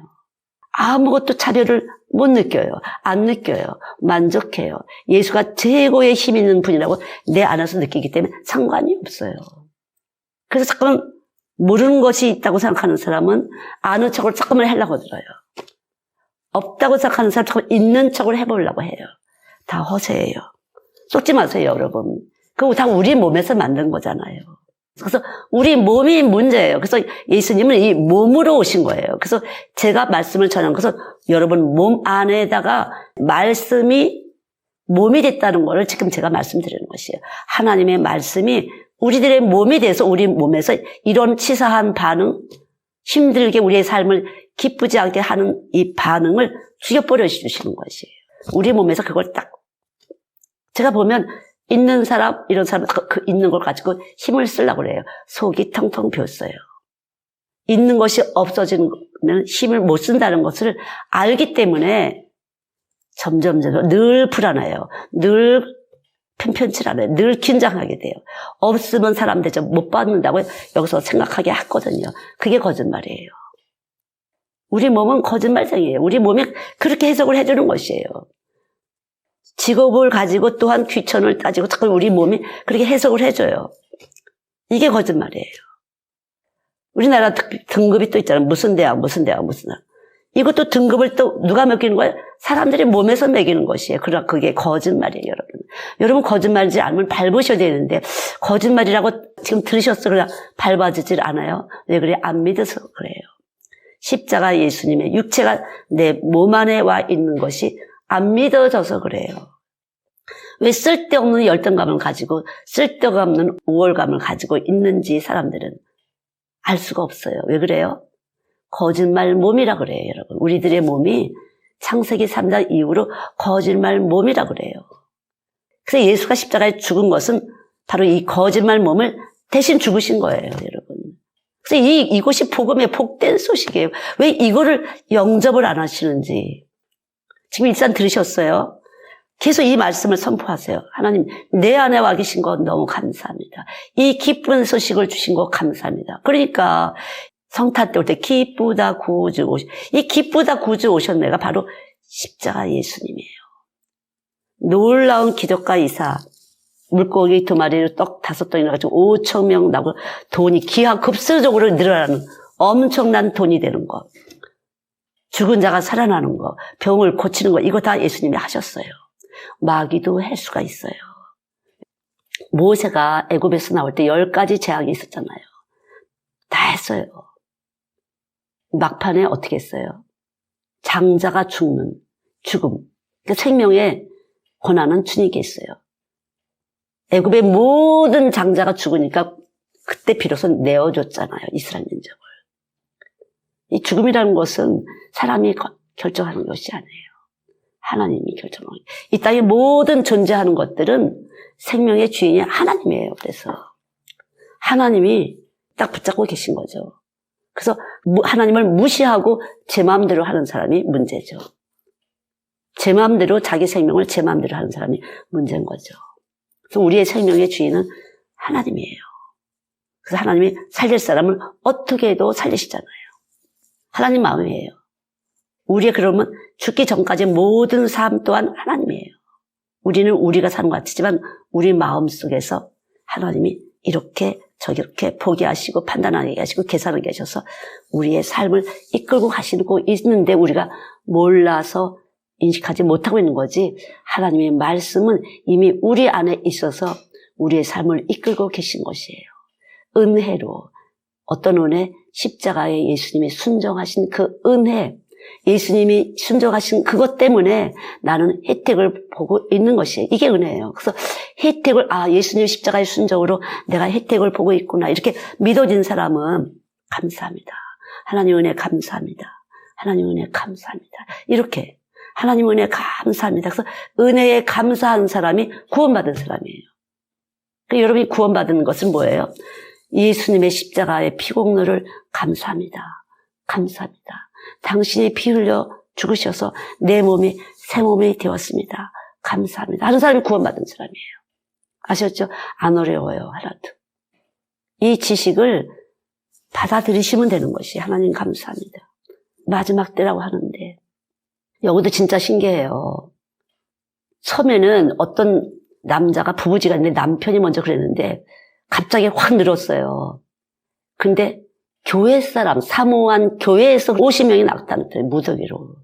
아무것도 차별을 못 느껴요. 안 느껴요. 만족해요. 예수가 최고의 힘 있는 분이라고 내 안에서 느끼기 때문에 상관이 없어요. 그래서 잠깐만 모르는 것이 있다고 생각하는 사람은 아는 척을 잠깐만 하려고 들어요. 없다고 생각하는 사람 자꾸 있는 척을 해보려고 해요. 다 허세예요. 속지 마세요, 여러분. 그거 다 우리 몸에서 만든 거잖아요. 그래서 우리 몸이 문제예요. 그래서 예수님은 이 몸으로 오신 거예요. 그래서 제가 말씀을 전한 것은 여러분 몸 안에다가 말씀이 몸이 됐다는 거를 지금 제가 말씀드리는 것이에요. 하나님의 말씀이 우리들의 몸이 돼서 우리 몸에서 이런 치사한 반응, 힘들게 우리의 삶을 기쁘지 않게 하는 이 반응을 죽여버려 주시는 것이에요. 우리 몸에서 그걸 딱 제가 보면 있는 사람, 이런 사람 그 있는 걸 가지고 힘을 쓰려고 그래요. 속이 텅텅 비었어요. 있는 것이 없어지면 힘을 못 쓴다는 것을 알기 때문에 점점 늘 불안해요. 늘 편편치 않아요. 늘 긴장하게 돼요. 없으면 사람 대접 못 받는다고 여기서 생각하게 하거든요. 그게 거짓말이에요. 우리 몸은 거짓말쟁이에요. 우리 몸이 그렇게 해석을 해주는 것이에요. 직업을 가지고 또한 귀천을 따지고 자꾸 우리 몸이 그렇게 해석을 해줘요. 이게 거짓말이에요. 우리나라 등급이 또 있잖아요. 무슨 대학. 이것도 등급을 또 누가 매기는 거예요? 사람들이 몸에서 매기는 것이에요. 그러나 그게 거짓말이에요, 여러분. 여러분 거짓말이지 않으면 밟으셔야 되는데 거짓말이라고 지금 들으셨어. 그냥 밟아지질 않아요. 왜 그래? 안 믿어서 그래요. 십자가 예수님의 육체가 내 몸 안에 와 있는 것이 안 믿어져서 그래요. 왜 쓸데없는 열등감을 가지고 쓸데없는 우월감을 가지고 있는지 사람들은 알 수가 없어요. 왜 그래요? 거짓말 몸이라 그래요, 여러분. 우리들의 몸이 창세기 3장 이후로 거짓말 몸이라 그래요. 그래서 예수가 십자가에 죽은 것은 바로 이 거짓말 몸을 대신 죽으신 거예요, 여러분. 그래서 이것이 복음의 복된 소식이에요. 왜 이거를 영접을 안 하시는지. 지금 일단 들으셨어요? 계속 이 말씀을 선포하세요. 하나님, 내 안에 와 계신 거 너무 감사합니다. 이 기쁜 소식을 주신 거 감사합니다. 그러니까 성탄 때 올 때 기쁘다 구주 오셨. 이 기쁘다 구주 오셨네가 바로 십자가 예수님이에요. 놀라운 기적과 이사, 물고기 2마리로 떡 5덩이 나가지고 5,000명 나고 돈이 기하급수적으로 늘어나는 엄청난 돈이 되는 거. 죽은 자가 살아나는 거, 병을 고치는 거, 이거 다 예수님이 하셨어요. 마귀도 할 수가 있어요. 모세가 애굽에서 나올 때 10가지 재앙이 있었잖아요. 다 했어요. 막판에 어떻게 했어요? 장자가 죽는 죽음. 그러니까 생명의 고난은 주님께 있어요. 애굽의 모든 장자가 죽으니까 그때 비로소 내어줬잖아요. 이스라엘 민족을. 이 죽음이라는 것은 사람이 결정하는 것이 아니에요. 하나님이 결정하는 거예요. 이 땅의 모든 존재하는 것들은 생명의 주인이 하나님이에요. 그래서 하나님이 딱 붙잡고 계신 거죠. 그래서 하나님을 무시하고 제 마음대로 하는 사람이 문제죠. 제 마음대로 자기 생명을 제 마음대로 하는 사람이 문제인 거죠. 그래서 우리의 생명의 주인은 하나님이에요. 그래서 하나님이 살릴 사람을 어떻게 해도 살리시잖아요. 하나님 마음이에요. 우리의 그러면 죽기 전까지 모든 삶 또한 하나님이에요. 우리는 우리가 사는 것 같지만 우리 마음속에서 하나님이 이렇게 저렇게 포기하시고 판단하게 하시고 계산하게 하셔서 우리의 삶을 이끌고 가시고 있는데 우리가 몰라서 인식하지 못하고 있는 거지. 하나님의 말씀은 이미 우리 안에 있어서 우리의 삶을 이끌고 계신 것이에요. 은혜로. 어떤 은혜? 십자가에 예수님이 순종하신 그 은혜, 예수님이 순종하신 그것 때문에 나는 혜택을 보고 있는 것이에요. 이게 은혜예요. 그래서 혜택을, 예수님 십자가의 순종으로 내가 혜택을 보고 있구나. 이렇게 믿어진 사람은 감사합니다. 하나님 은혜 감사합니다. 하나님 은혜 감사합니다. 이렇게 하나님 은혜 감사합니다. 그래서 은혜에 감사하는 사람이 구원받은 사람이에요. 그러니까 여러분이 구원받은 것은 뭐예요? 예수님의 십자가의 피공로를 감사합니다. 감사합니다. 당신이 피 흘려 죽으셔서 내 몸이 새 몸이 되었습니다. 감사합니다. 하는 사람이 구원받은 사람이에요. 아셨죠? 안 어려워요. 하나도. 이 지식을 받아들이시면 되는 것이 하나님 감사합니다. 마지막 때라고 하는데 여기도 진짜 신기해요. 처음에는 어떤 남자가 부부지간인데 남편이 먼저 그랬는데 갑자기 확 늘었어요. 근데 교회 사람, 사모한 교회에서 50명이 나왔다는데 무더기로.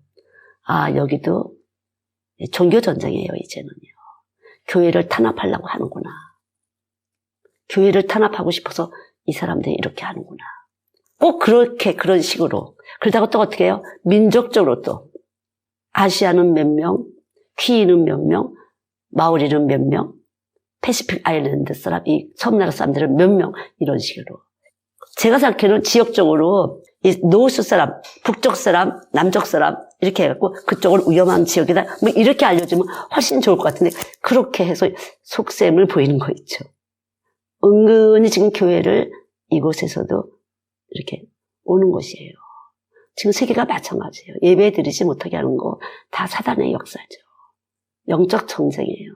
여기도 종교전쟁이에요, 이제는요. 교회를 탄압하려고 하는구나. 교회를 탄압하고 싶어서 이 사람들이 이렇게 하는구나. 꼭 그런 식으로. 그러다가 또 어떻게 해요? 민족적으로 또. 아시아는 몇 명, 퀴는 몇 명, 마오리는 몇 명, 패시픽 아일랜드 사람, 이 섬나라 사람들은 몇 명, 이런 식으로. 제가 생각해는 지역적으로 이 노스 사람, 북쪽 사람, 남쪽 사람 이렇게 해갖고 그쪽을 위험한 지역이다 뭐 이렇게 알려주면 훨씬 좋을 것 같은데 그렇게 해서 속셈을 보이는 거 있죠. 은근히 지금 교회를 이곳에서도 이렇게 오는 것이에요. 지금 세계가 마찬가지예요. 예배 드리지 못하게 하는 거 다 사단의 역사죠. 영적 전쟁이에요.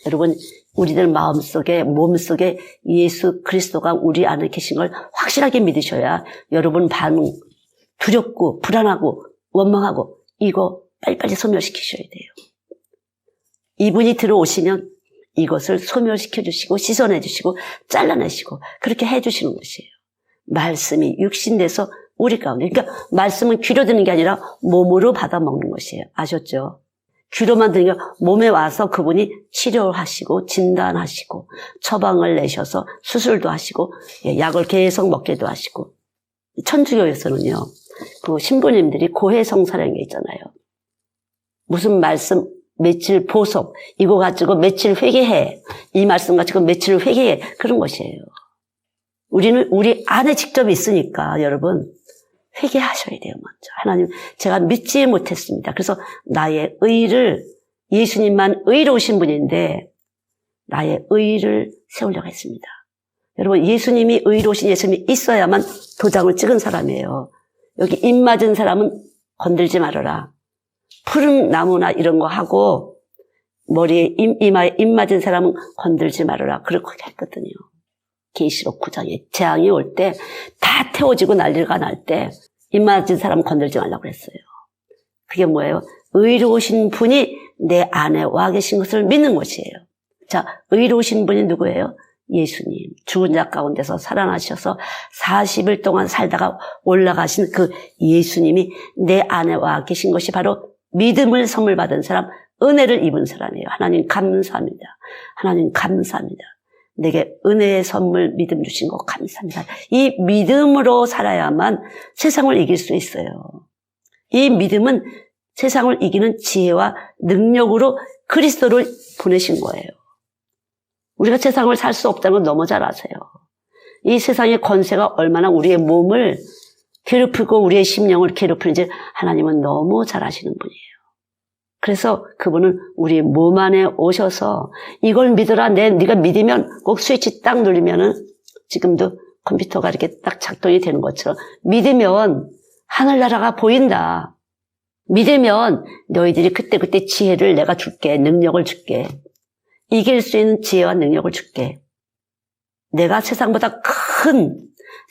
여러분, 우리들 마음속에, 몸속에 예수 그리스도가 우리 안에 계신 걸 확실하게 믿으셔야 여러분 반응, 두렵고 불안하고 원망하고 이거 빨리빨리 소멸시키셔야 돼요. 이분이 들어오시면 이것을 소멸시켜 주시고 씻어내 주시고 잘라내시고 그렇게 해 주시는 것이에요. 말씀이 육신돼서 우리 가운데, 그러니까 말씀은 귀로 듣는 게 아니라 몸으로 받아 먹는 것이에요. 아셨죠? 귀로만 듣는 게 몸에 와서 그분이 치료하시고 진단하시고 처방을 내셔서 수술도 하시고 약을 계속 먹게도 하시고. 천주교에서는요, 그 신부님들이 고해성사라는 게 있잖아요. 무슨 말씀 며칠 보석 이거 가지고 며칠 회개해, 이 말씀 가지고 며칠 회개해, 그런 것이에요. 우리는 우리 안에 직접 있으니까 여러분 회개하셔야 돼요. 먼저 하나님, 제가 믿지 못했습니다. 그래서 나의 의를, 예수님만 의로우신 분인데 나의 의를 세우려고 했습니다. 여러분, 예수님이 의로우신 예수님이 있어야만 도장을 찍은 사람이에요. 여기 입 맞은 사람은 건들지 말아라. 푸른 나무나 이런 거 하고 머리에 이마에 입 맞은 사람은 건들지 말아라. 그렇게 했거든요. 계시록 9장에 재앙이 올 때 다 태워지고 난리가 날 때 입 맞은 사람 건들지 말라고 그랬어요. 그게 뭐예요? 의로우신 분이 내 안에 와 계신 것을 믿는 것이에요. 자, 의로우신 분이 누구예요? 예수님. 죽은 자 가운데서 살아나셔서 40일 동안 살다가 올라가신 그 예수님이 내 안에 와 계신 것이 바로 믿음을 선물 받은 사람, 은혜를 입은 사람이에요. 하나님 감사합니다. 하나님 감사합니다. 내게 은혜의 선물 믿음 주신 거 감사합니다. 이 믿음으로 살아야만 세상을 이길 수 있어요. 이 믿음은 세상을 이기는 지혜와 능력으로 그리스도를 보내신 거예요. 우리가 세상을 살 수 없다는 걸 너무 잘 아세요. 이 세상의 권세가 얼마나 우리의 몸을 괴롭히고 우리의 심령을 괴롭히는지 하나님은 너무 잘 아시는 분이에요. 그래서 그분은 우리 몸 안에 오셔서 이걸 믿어라. 네가 믿으면 꼭 스위치 딱 누르면은 지금도 컴퓨터가 이렇게 딱 작동이 되는 것처럼 믿으면 하늘나라가 보인다. 믿으면 너희들이 그때그때 지혜를 내가 줄게. 능력을 줄게. 이길 수 있는 지혜와 능력을 줄게. 내가 세상보다 큰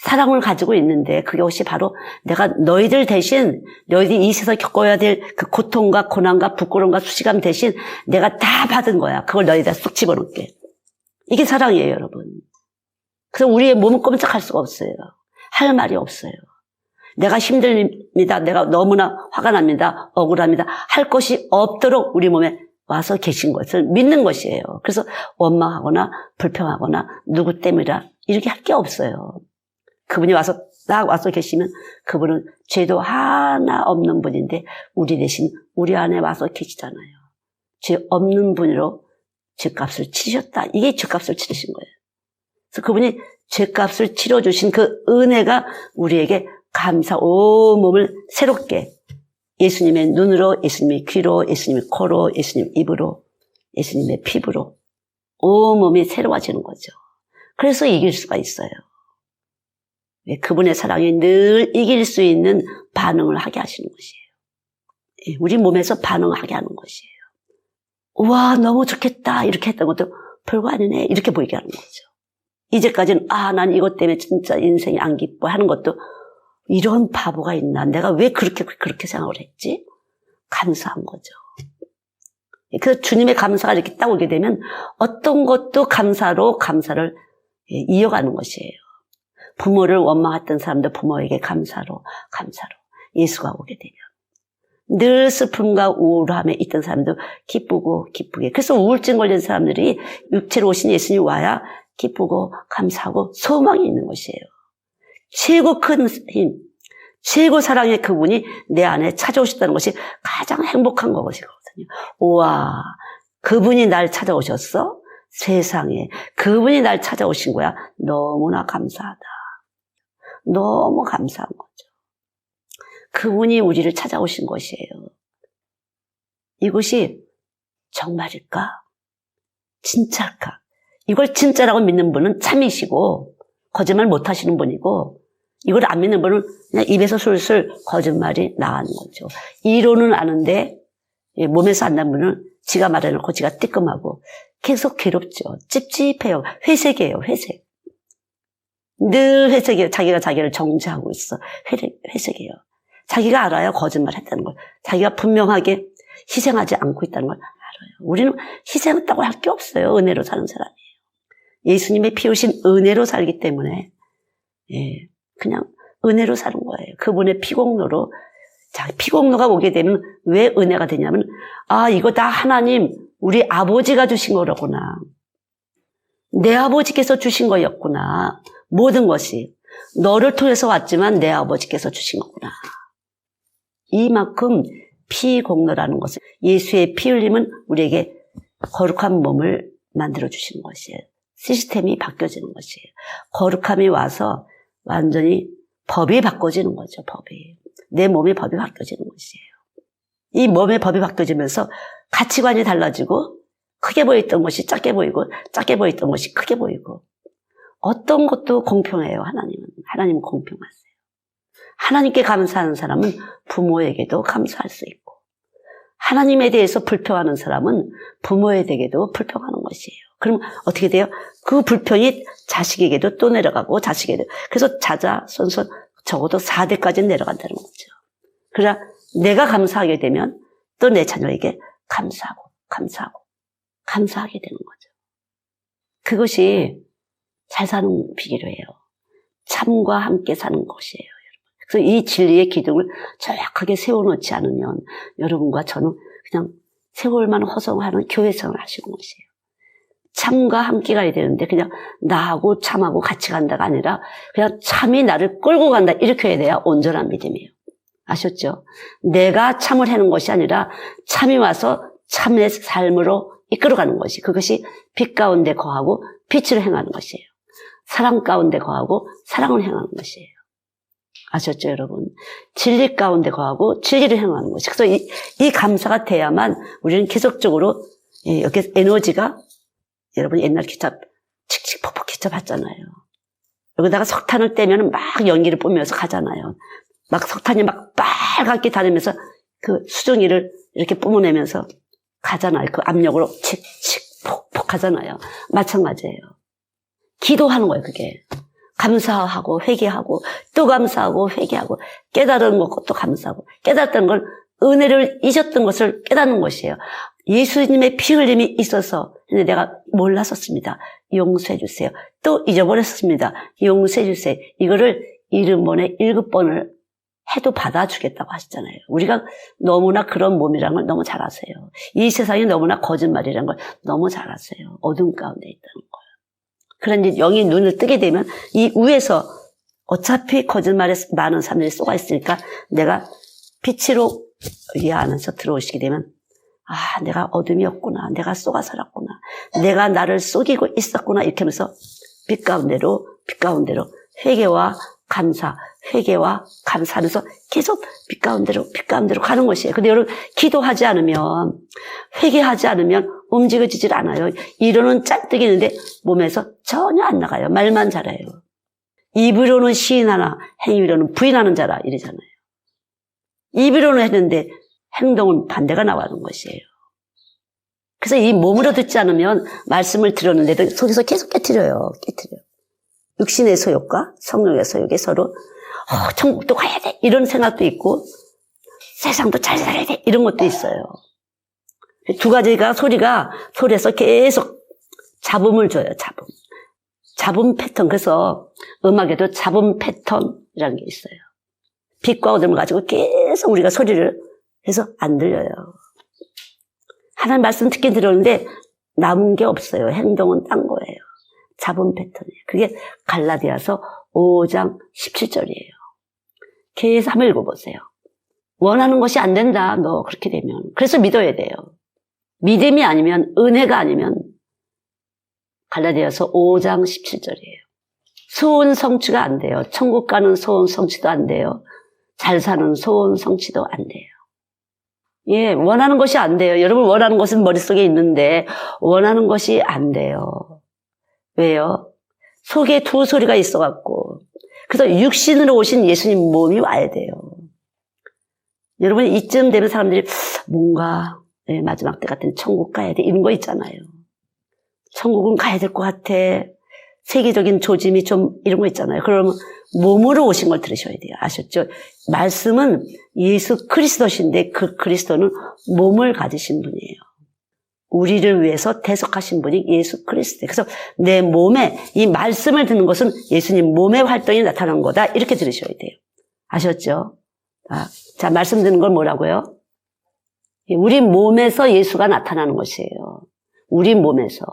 사랑을 가지고 있는데 그것이 바로 내가 너희들 대신 너희들이 이 세상에 겪어야 될 그 고통과 고난과 부끄러움과 수치감 대신 내가 다 받은 거야. 그걸 너희들 쏙 집어넣게. 이게 사랑이에요, 여러분. 그래서 우리의 몸은 꼼짝할 수가 없어요. 할 말이 없어요. 내가 힘듭니다. 내가 너무나 화가 납니다. 억울합니다. 할 것이 없도록 우리 몸에 와서 계신 것을 믿는 것이에요. 그래서 원망하거나 불평하거나 누구 때문이라 이렇게 할 게 없어요. 그분이 딱 와서 계시면 그분은 죄도 하나 없는 분인데 우리 대신 우리 안에 와서 계시잖아요. 죄 없는 분으로 죄값을 치르셨다. 이게 죄값을 치르신 거예요. 그래서 그분이 죄값을 치러주신 그 은혜가 우리에게 감사, 온 몸을 새롭게 예수님의 눈으로, 예수님의 귀로, 예수님의 코로, 예수님의 입으로, 예수님의 피부로 온 몸이 새로워지는 거죠. 그래서 이길 수가 있어요. 그분의 사랑이 늘 이길 수 있는 반응을 하게 하시는 것이에요. 우리 몸에서 반응하게 하는 것이에요. 우와, 너무 좋겠다. 이렇게 했던 것도 별거 아니네. 이렇게 보이게 하는 거죠. 이제까지는 난 이것 때문에 진짜 인생이 안 기뻐 하는 것도 이런 바보가 있나? 내가 왜 그렇게 생각을 했지? 감사한 거죠. 그래서 주님의 감사가 이렇게 딱 오게 되면 어떤 것도 감사로 감사를 이어가는 것이에요. 부모를 원망했던 사람도 부모에게 감사로 예수가 오게 되면 늘 슬픔과 우울함에 있던 사람도 기쁘고 기쁘게. 그래서 우울증 걸린 사람들이 육체로 오신 예수님이 와야 기쁘고 감사하고 소망이 있는 것이에요. 최고 큰 힘, 최고 사랑의 그분이 내 안에 찾아오셨다는 것이 가장 행복한 것이거든요. 우와, 그분이 날 찾아오셨어? 세상에 그분이 날 찾아오신 거야. 너무나 감사하다. 너무 감사한 거죠. 그분이 우리를 찾아오신 것이에요. 이것이 정말일까? 진짜일까? 이걸 진짜라고 믿는 분은 참이시고 거짓말 못하시는 분이고, 이걸 안 믿는 분은 그냥 입에서 술술 거짓말이 나가는 거죠. 이론은 아는데 몸에서 안 나는 분은 지가 말해놓고 지가 뜨끔하고 계속 괴롭죠. 찝찝해요. 회색이에요. 회색. 늘 회색이에요. 자기가 자기를 정죄하고 있어. 회색이에요. 자기가 알아요. 거짓말 했다는 걸. 자기가 분명하게 희생하지 않고 있다는 걸 알아요. 우리는 희생했다고 할 게 없어요. 은혜로 사는 사람이에요. 예수님의 피우신 은혜로 살기 때문에 그냥 은혜로 사는 거예요. 그분의 피공로로. 자, 피공로가 오게 되면 왜 은혜가 되냐면 이거 다 하나님 우리 아버지가 주신 거로구나. 내 아버지께서 주신 거였구나. 모든 것이 너를 통해서 왔지만 내 아버지께서 주신 거구나. 이만큼 피공로라는 것은 예수의 피 흘림은 우리에게 거룩한 몸을 만들어 주시는 것이에요. 시스템이 바뀌어지는 것이에요. 거룩함이 와서 완전히 법이 바꿔지는 거죠. 법이. 내 몸의 법이 바뀌어지는 것이에요. 이 몸의 법이 바뀌어지면서 가치관이 달라지고 크게 보였던 것이 작게 보이고 작게 보였던 것이 크게 보이고 어떤 것도 공평해요. 하나님은 공평하세요. 하나님께 감사하는 사람은 부모에게도 감사할 수 있고 하나님에 대해서 불평하는 사람은 부모에게도 불평하는 것이에요. 그럼 어떻게 돼요? 그 불평이 자식에게도 또 내려가고 자식에게도. 그래서 자자손손 적어도 4대까지 내려간다는 거죠. 그러나 내가 감사하게 되면 또 내 자녀에게 감사하게 되는 거죠. 그것이 잘 사는 비결이에요. 참과 함께 사는 것이에요. 여러분. 그래서 이 진리의 기둥을 정확하게 세워놓지 않으면 여러분과 저는 그냥 세월만 허송하는 교회생활을 하시는 것이에요. 참과 함께 가야 되는데 그냥 나하고 참하고 같이 간다가 아니라 그냥 참이 나를 끌고 간다 이렇게 해야 돼야 온전한 믿음이에요. 아셨죠? 내가 참을 해는 것이 아니라 참이 와서 참의 삶으로 이끌어가는 것이 그것이 빛 가운데 거하고 빛을 행하는 것이에요. 사랑 가운데 거하고 사랑을 행하는 것이에요. 아셨죠 여러분? 진리 가운데 거하고 진리를 행하는 것이. 그래서 이 감사가 돼야만 우리는 계속적으로 여기 에너지가 여러분 옛날 기차 칙칙폭폭 기차 봤잖아요. 여기다가 석탄을 떼면 막 연기를 뿜으면서 가잖아요. 막 석탄이 막 빨갛게 다니면서 그 수증기를 이렇게 뿜어내면서 가잖아요. 그 압력으로 칙칙폭폭 가잖아요. 마찬가지예요. 기도하는 거예요. 그게 감사하고 회개하고 또 감사하고 회개하고 깨달은 것도 감사하고 깨달았던 걸 은혜를 잊었던 것을 깨닫는 것이에요. 예수님의 피 흘림이 있어서 내가 몰랐었습니다. 용서해 주세요. 또 잊어버렸습니다. 용서해 주세요. 이거를 70번에 7번을 해도 받아주겠다고 하시잖아요. 우리가 너무나 그런 몸이라는 걸 너무 잘 아세요. 이 세상이 너무나 거짓말이라는 걸 너무 잘 아세요. 어둠 가운데 있다는 거예요. 그런데 영이 눈을 뜨게 되면 이 위에서 어차피 거짓말에 많은 사람들이 쏘가 있으니까 내가 빛으로 이 안에서 들어오시게 되면 내가 어둠이었구나. 내가 쏘가 살았구나. 내가 나를 속이고 있었구나. 이렇게 하면서 빛 가운데로 회개와 감사하면서 계속 빛 가운데로 가는 것이에요. 근데 여러분, 기도하지 않으면, 회개하지 않으면 움직여지질 않아요. 이론은 짠뜩 있는데 몸에서 전혀 안 나가요. 말만 잘해요. 입으로는 시인하나 행위로는 부인하는 자라 이러잖아요. 입으로는 했는데 행동은 반대가 나가는 것이에요. 그래서 이 몸으로 듣지 않으면 말씀을 들었는데도 속에서 계속 깨트려요. 육신의 소욕과 성령의 소욕에 서로 천국도 가야 돼 이런 생각도 있고 세상도 잘 살아야 돼 이런 것도 있어요. 두 가지가 소리에서 계속 잡음을 줘요. 잡음 패턴. 그래서 음악에도 잡음 패턴이라는 게 있어요. 빛과 어둠을 가지고 계속 우리가 소리를 해서 안 들려요. 하나님 말씀 듣긴 들었는데 남은 게 없어요. 행동은 딴 거예요. 잡음 패턴이에요. 그게 갈라디아서 5장 17절이에요. 계속 한번 읽어보세요. 원하는 것이 안 된다. 너 그렇게 되면. 그래서 믿어야 돼요. 믿음이 아니면 은혜가 아니면 갈라디아서 5장 17절이에요. 소원 성취가 안 돼요. 천국 가는 소원 성취도 안 돼요. 잘 사는 소원 성취도 안 돼요. 원하는 것이 안 돼요. 여러분 원하는 것은 머릿속에 있는데 원하는 것이 안 돼요. 왜요? 속에 두 소리가 있어갖고. 그래서 육신으로 오신 예수님 몸이 와야 돼요. 여러분 이쯤 되면 사람들이 뭔가 마지막 때 같은 천국 가야 돼. 이런 거 있잖아요. 천국은 가야 될 것 같아. 세계적인 조짐이 좀 이런 거 있잖아요. 그러면 몸으로 오신 걸 들으셔야 돼요. 아셨죠? 말씀은 예수 그리스도신데 그 그리스도는 몸을 가지신 분이에요. 우리를 위해서 대속하신 분이 예수 그리스도예요. 그래서 내 몸에 이 말씀을 듣는 것은 예수님 몸의 활동이 나타난 거다. 이렇게 들으셔야 돼요. 아셨죠? 자, 말씀 듣는 걸 뭐라고요? 우리 몸에서 예수가 나타나는 것이에요. 우리 몸에서.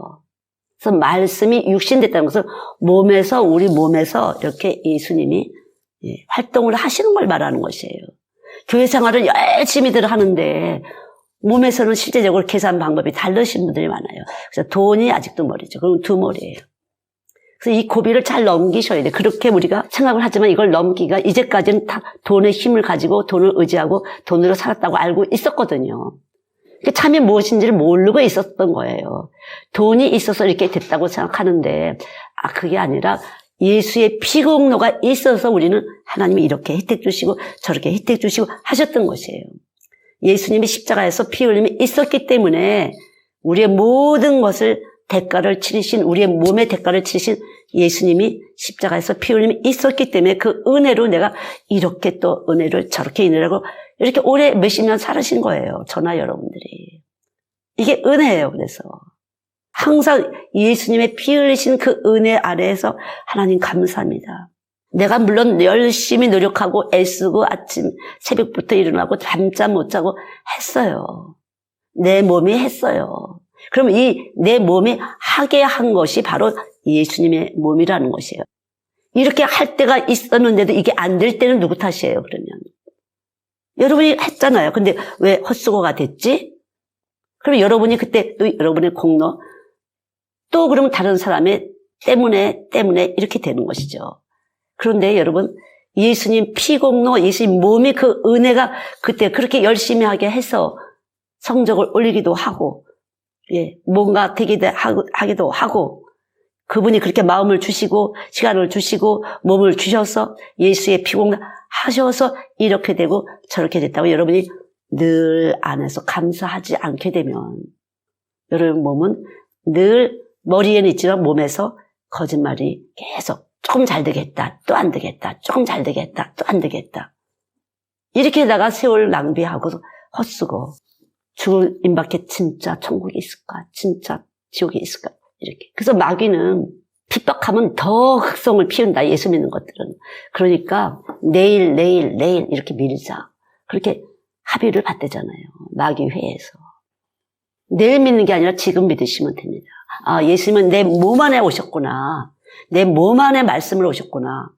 그래서 말씀이 육신됐다는 것은 우리 몸에서 이렇게 예수님이 활동을 하시는 걸 말하는 것이에요. 교회 생활을 열심히들 하는데 몸에서는 실제적으로 계산 방법이 다르신 분들이 많아요. 그래서 돈이 아직도 머리죠. 그럼 두 머리예요. 그래서 이 고비를 잘 넘기셔야 돼요. 그렇게 우리가 생각을 하지만 이걸 넘기가 이제까지는 다 돈의 힘을 가지고 돈을 의지하고 돈으로 살았다고 알고 있었거든요. 참이 무엇인지를 모르고 있었던 거예요. 돈이 있어서 이렇게 됐다고 생각하는데 그게 아니라 예수의 피공로가 있어서 우리는 하나님이 이렇게 혜택 주시고 저렇게 혜택 주시고 하셨던 것이에요. 예수님이 십자가에서 피 흘림이 있었기 때문에 우리의 모든 것을 대가를 치르신 우리의 몸의 대가를 치르신 예수님이 십자가에서 피 흘림이 있었기 때문에 그 은혜로 내가 이렇게 또 은혜를 저렇게 인하고 이렇게 오래 몇십 년 살으신 거예요. 저나 여러분들이. 이게 은혜예요. 그래서 항상 예수님의 피 흘리신 그 은혜 아래에서 하나님 감사합니다. 내가 물론 열심히 노력하고 애쓰고 아침 새벽부터 일어나고 잠잠 못 자고 했어요. 내 몸이 했어요. 그럼 이 내 몸이 하게 한 것이 바로 예수님의 몸이라는 것이에요. 이렇게 할 때가 있었는데도 이게 안 될 때는 누구 탓이에요, 그러면? 여러분이 했잖아요. 근데 왜 헛수고가 됐지? 그럼 여러분이 그때 또 여러분의 공로, 또 그러면 다른 사람의 때문에 이렇게 되는 것이죠. 그런데 여러분, 예수님 피공로, 예수님 몸이 그 은혜가 그때 그렇게 열심히 하게 해서 성적을 올리기도 하고, 뭔가 하기도 하고, 그분이 그렇게 마음을 주시고, 시간을 주시고, 몸을 주셔서 예수의 피공로 하셔서 이렇게 되고 저렇게 됐다고 여러분이 늘 안에서 감사하지 않게 되면 여러분 몸은 늘 머리에는 있지만 몸에서 거짓말이 계속 조금 잘 되겠다, 또 안 되겠다, 조금 잘 되겠다, 또 안 되겠다. 이렇게 다가 세월 낭비하고 헛쓰고 죽을 임박해 진짜 천국이 있을까? 진짜 지옥이 있을까? 이렇게. 그래서 마귀는 핍박하면 더 흑성을 피운다. 예수 믿는 것들은. 그러니까 내일 이렇게 밀자. 그렇게 합의를 받대잖아요. 마귀회에서. 내일 믿는 게 아니라 지금 믿으시면 됩니다. 예수님은 내 몸 안에 오셨구나. 내 몸 안에 말씀을 오셨구나.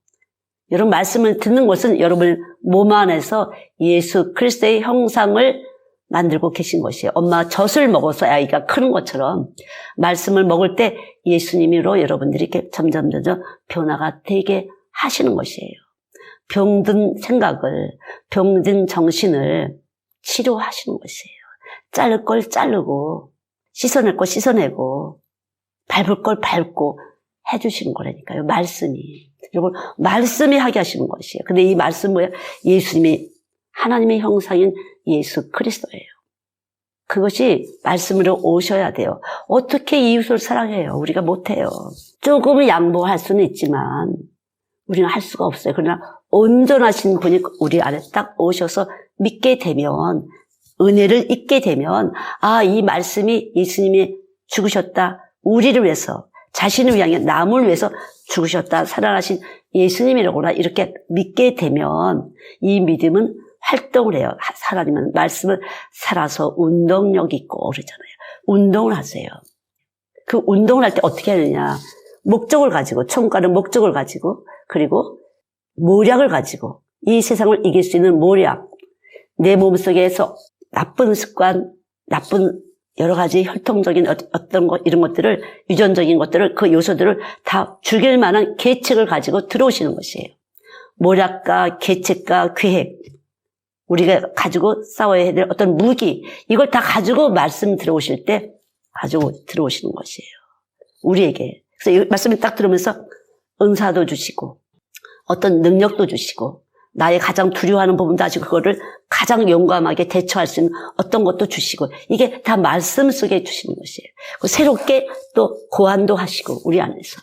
여러분 말씀을 듣는 것은 여러분 몸 안에서 예수 그리스도의 형상을 만들고 계신 것이에요. 엄마가 젖을 먹어서 아이가 크는 것처럼 말씀을 먹을 때 예수님으로 여러분들이 이렇게 점점 변화가 되게 하시는 것이에요. 병든 생각을, 병든 정신을 치료하시는 것이에요. 자를 걸 자르고, 씻어낼 거 씻어내고, 밟을 걸 밟고 해주시는 거라니까요. 말씀이. 여러분, 말씀이 하게 하시는 것이에요. 근데 이 말씀 뭐예요? 예수님이 하나님의 형상인 예수 그리스도예요. 그것이 말씀으로 오셔야 돼요. 어떻게 이웃을 사랑해요? 우리가 못해요. 조금은 양보할 수는 있지만 우리는 할 수가 없어요. 그러나 온전하신 분이 우리 안에 딱 오셔서 믿게 되면, 은혜를 잊게 되면 이 말씀이 예수님이 죽으셨다. 우리를 위해서, 자신을 위하여 남을 위해서 죽으셨다. 살아나신 예수님이라구나. 이렇게 믿게 되면 이 믿음은 활동을 해요. 하나님은 말씀을 살아서 운동력 있고 그러잖아요. 운동을 하세요. 그 운동을 할 때 어떻게 하느냐. 목적을 가지고, 천국가는 목적을 가지고, 그리고 모략을 가지고, 이 세상을 이길 수 있는 모략, 내 몸속에서 나쁜 습관, 나쁜 여러 가지 혈통적인 어떤 것, 이런 것들을, 유전적인 것들을, 그 요소들을 다 죽일 만한 계책을 가지고 들어오시는 것이에요. 모략과 계책과 계획, 우리가 가지고 싸워야 될 어떤 무기, 이걸 다 가지고 말씀 들어오실 때 가지고 들어오시는 것이에요. 우리에게. 그래서 이 말씀을 딱 들으면서 은사도 주시고, 어떤 능력도 주시고, 나의 가장 두려워하는 부분도 아시고 그거를 가장 용감하게 대처할 수 있는 어떤 것도 주시고 이게 다 말씀 속에 주시는 것이에요. 새롭게 또 고안도 하시고 우리 안에서.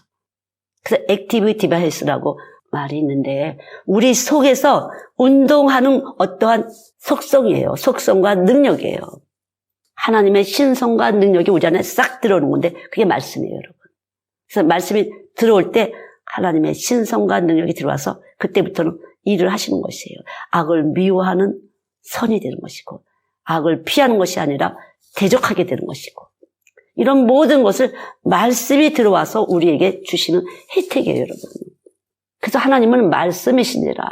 그래서 액티브 디바이스라고 말이 있는데 우리 속에서 운동하는 어떠한 속성이에요. 속성과 능력이에요. 하나님의 신성과 능력이 우리 안에 싹 들어오는 건데 그게 말씀이에요, 여러분. 그래서 말씀이 들어올 때 하나님의 신성과 능력이 들어와서 그때부터는 일을 하시는 것이에요. 악을 미워하는 선이 되는 것이고 악을 피하는 것이 아니라 대적하게 되는 것이고 이런 모든 것을 말씀이 들어와서 우리에게 주시는 혜택이에요, 여러분. 그래서 하나님은 말씀이시니라.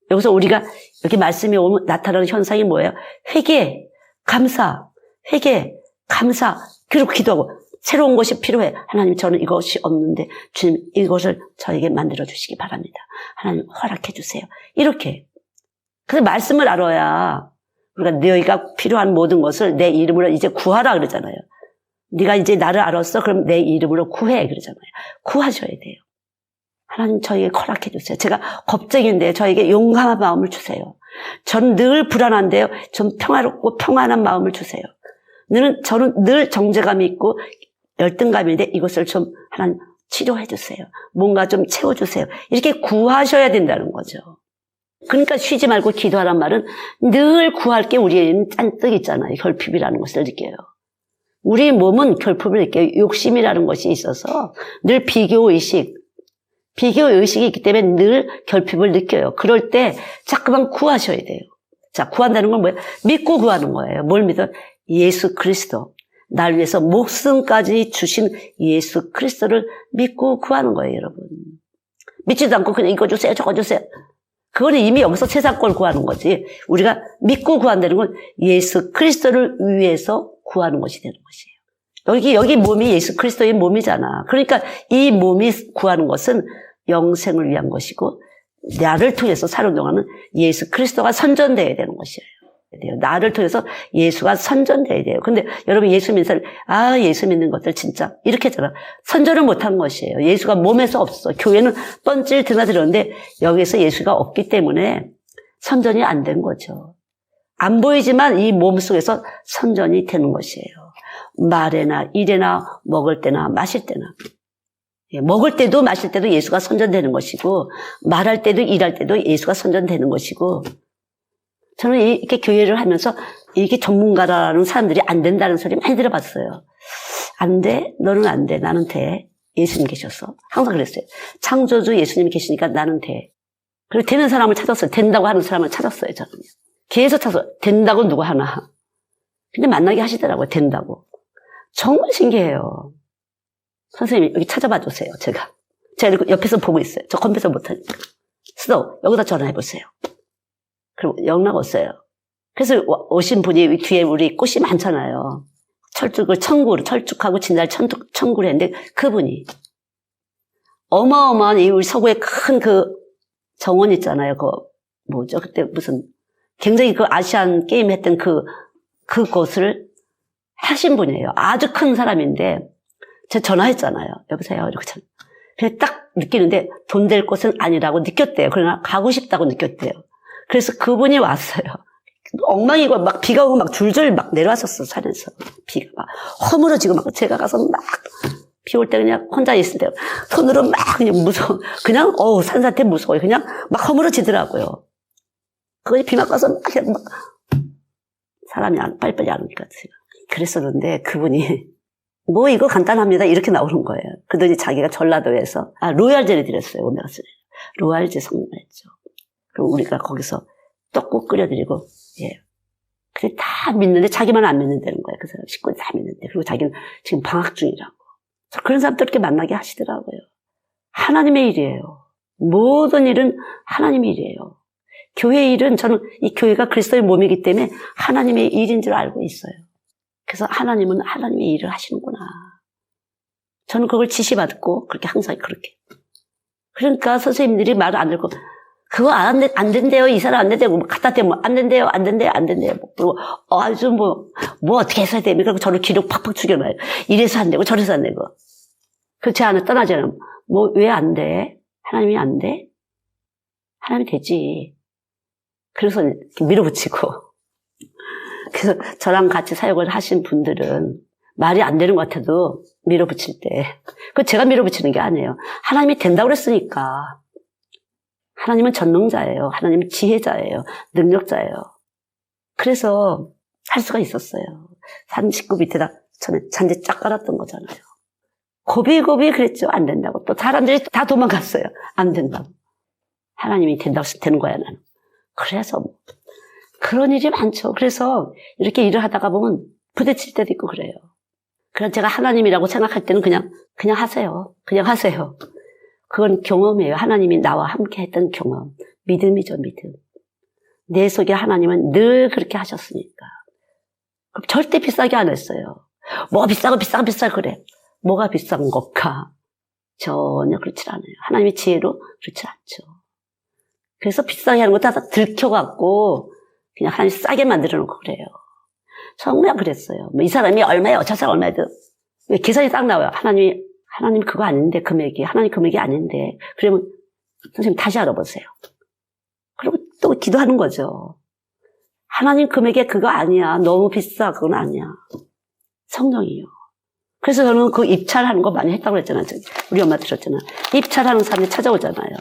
여기서 우리가 여기 말씀이 오면 나타나는 현상이 뭐예요? 회개, 감사, 회개, 감사, 그리고 기도하고 새로운 것이 필요해. 하나님 저는 이것이 없는데 주님 이것을 저에게 만들어 주시기 바랍니다. 하나님 허락해 주세요. 이렇게. 그래서 말씀을 알아야 우리가 너희가 필요한 모든 것을 내 이름으로 이제 구하라 그러잖아요. 네가 이제 나를 알았어? 그럼 내 이름으로 구해 그러잖아요. 구하셔야 돼요. 하나님 저에게 허락해 주세요. 제가 겁쟁인데 저에게 용감한 마음을 주세요. 저는 늘 불안한데요. 좀 평화롭고 평안한 마음을 주세요. 저는 늘 정죄감이 있고 열등감인데 이것을 좀 하나님 치료해 주세요. 뭔가 좀 채워주세요. 이렇게 구하셔야 된다는 거죠. 그러니까 쉬지 말고 기도하란 말은 늘 구할 게 우리에는 짠뜩 있잖아요. 결핍이라는 것을 느껴요. 우리 몸은 결핍을 느껴요. 욕심이라는 것이 있어서 늘 비교의식이 있기 때문에 늘 결핍을 느껴요. 그럴 때 자꾸만 구하셔야 돼요. 자, 구한다는 건 뭐예요? 믿고 구하는 거예요. 뭘 믿어? 예수 그리스도. 날 위해서 목숨까지 주신 예수 그리스도를 믿고 구하는 거예요, 여러분. 믿지도 않고 그냥 이거 주세요, 저거 주세요. 그거는 이미 여기서 세상 걸 구하는 거지. 우리가 믿고 구한다는 건 예수 그리스도를 위해서 구하는 것이 되는 것이에요. 여기 몸이 예수 그리스도의 몸이잖아. 그러니까 이 몸이 구하는 것은 영생을 위한 것이고 나를 통해서 사는 동안은 예수 그리스도가 선전되어야 되는 것이에요. 나를 통해서 예수가 선전돼야 돼요. 근데 여러분 예수 믿는 사람, 예수 믿는 것들 진짜 이렇게 했잖아. 선전을 못한 것이에요. 예수가 몸에서 없어. 교회는 뻔질 드나들었는데 여기서 예수가 없기 때문에 선전이 안 된 거죠. 안 보이지만 이 몸 속에서 선전이 되는 것이에요. 말에나 일에나 먹을 때나 마실 때나. 먹을 때도 마실 때도 예수가 선전되는 것이고 말할 때도 일할 때도 예수가 선전되는 것이고 저는 이렇게 교회를 하면서 이게 전문가라는 사람들이 안 된다는 소리 많이 들어봤어요. 안 돼? 너는 안 돼. 나는 돼. 예수님 계셔서. 항상 그랬어요. 창조주 예수님이 계시니까 나는 돼. 그리고 되는 사람을 찾았어요. 된다고 하는 사람을 찾았어요. 저는. 계속 찾아서 된다고 누구 하나. 근데 만나게 하시더라고요. 된다고. 정말 신기해요. 선생님 여기 찾아봐 주세요. 제가 옆에서 보고 있어요. 저 컴퓨터 못하니까. 수도 여기다 전화해보세요. 그리고 연락 왔어요. 그래서 오신 분이 뒤에 우리 꽃이 많잖아요. 철쭉하고 진달 천구를 했는데 그분이 어마어마한 우리 서구의 큰 그 정원 있잖아요. 뭐죠? 그때 무슨 굉장히 그 아시안 게임 했던 그곳을 하신 분이에요. 아주 큰 사람인데 제가 전화했잖아요. 여보세요? 이렇게 그냥 딱 느끼는데 돈 될 곳은 아니라고 느꼈대요. 그러나 가고 싶다고 느꼈대요. 그래서 그분이 왔어요. 엉망이고 막 비가 오고 막 줄줄 막 내려왔었어, 산에서. 비가 막 허물어지고 막 제가 가서 막 비 올 때 그냥 혼자 있을 때 손으로 막 그냥 그냥 산사태 무서워요. 그냥 막 허물어지더라고요. 그거 비 맞고서 막 그냥 막 사람이 빨리빨리 안 오니까 제가. 그랬었는데 그분이 뭐 이거 간단합니다. 이렇게 나오는 거예요. 그러더니 자기가 전라도에서 로얄젤을 드렸어요. 오메가3. 로얄젤 선물했죠. 그리고 우리가 거기서 떡국 끓여드리고, 근데 다 믿는데 자기만 안 믿는다는 거예요. 그래서 식구들 다 믿는데. 그리고 자기는 지금 방학 중이라고. 그런 사람들 이렇게 만나게 하시더라고요. 하나님의 일이에요. 모든 일은 하나님의 일이에요. 교회 일은 저는 이 교회가 그리스도의 몸이기 때문에 하나님의 일인 줄 알고 있어요. 그래서 하나님은 하나님의 일을 하시는구나. 저는 그걸 지시받고 그렇게 항상 그렇게. 그러니까 선생님들이 말을 안 듣고 그거 안 된대요. 이 사람 안 된대요. 갖다 대면 안 된대요. 그리고 아주 뭐 어떻게 해서 됩니까? 그리고 저를 기록 팍팍 죽여놔요. 이래서 안 되고 저래서 안 되고. 그 제 안에 떠나지 않으면 왜 안 돼? 하나님이 안 돼? 하나님이 되지. 그래서 이렇게 밀어붙이고. 그래서 저랑 같이 사역을 하신 분들은 말이 안 되는 것 같아도 밀어붙일 때. 그 제가 밀어붙이는 게 아니에요. 하나님이 된다고 그랬으니까. 하나님은 전능자예요. 하나님은 지혜자예요. 능력자예요. 그래서 할 수가 있었어요. 산 식구 밑에다 처음에 잔디 쫙 깔았던 거잖아요. 고비고비 그랬죠. 안 된다고. 또 사람들이 다 도망갔어요. 안 된다고. 하나님이 된다고 해서 되는 거야, 나는. 그래서 그런 일이 많죠. 그래서 이렇게 일을 하다가 보면 부딪힐 때도 있고 그래요. 그래서 제가 하나님이라고 생각할 때는 그냥 하세요. 그냥 하세요. 그건 경험이에요. 하나님이 나와 함께 했던 경험. 믿음이죠, 믿음. 내 속에 하나님은 늘 그렇게 하셨으니까. 그럼 절대 비싸게 안 했어요. 뭐가 비싸고 그래. 뭐가 비싼 것까? 전혀 그렇지 않아요. 하나님의 지혜로 그렇지 않죠. 그래서 비싸게 하는 거 다 들켜갖고 그냥 하나님 싸게 만들어 놓고 그래요. 정말 그랬어요. 뭐 이 사람이 얼마예요? 저 사람 얼마예요? 왜 계산이 딱 나와요. 하나님 그거 아닌데 금액이. 하나님 금액이 아닌데. 그러면 선생님 다시 알아보세요. 그리고 또 기도하는 거죠. 하나님 금액이 그거 아니야. 너무 비싸. 그건 아니야. 성령이요. 그래서 저는 그 입찰하는 거 많이 했다고 그랬잖아요. 우리 엄마 들었잖아요. 입찰하는 사람이 찾아오잖아요.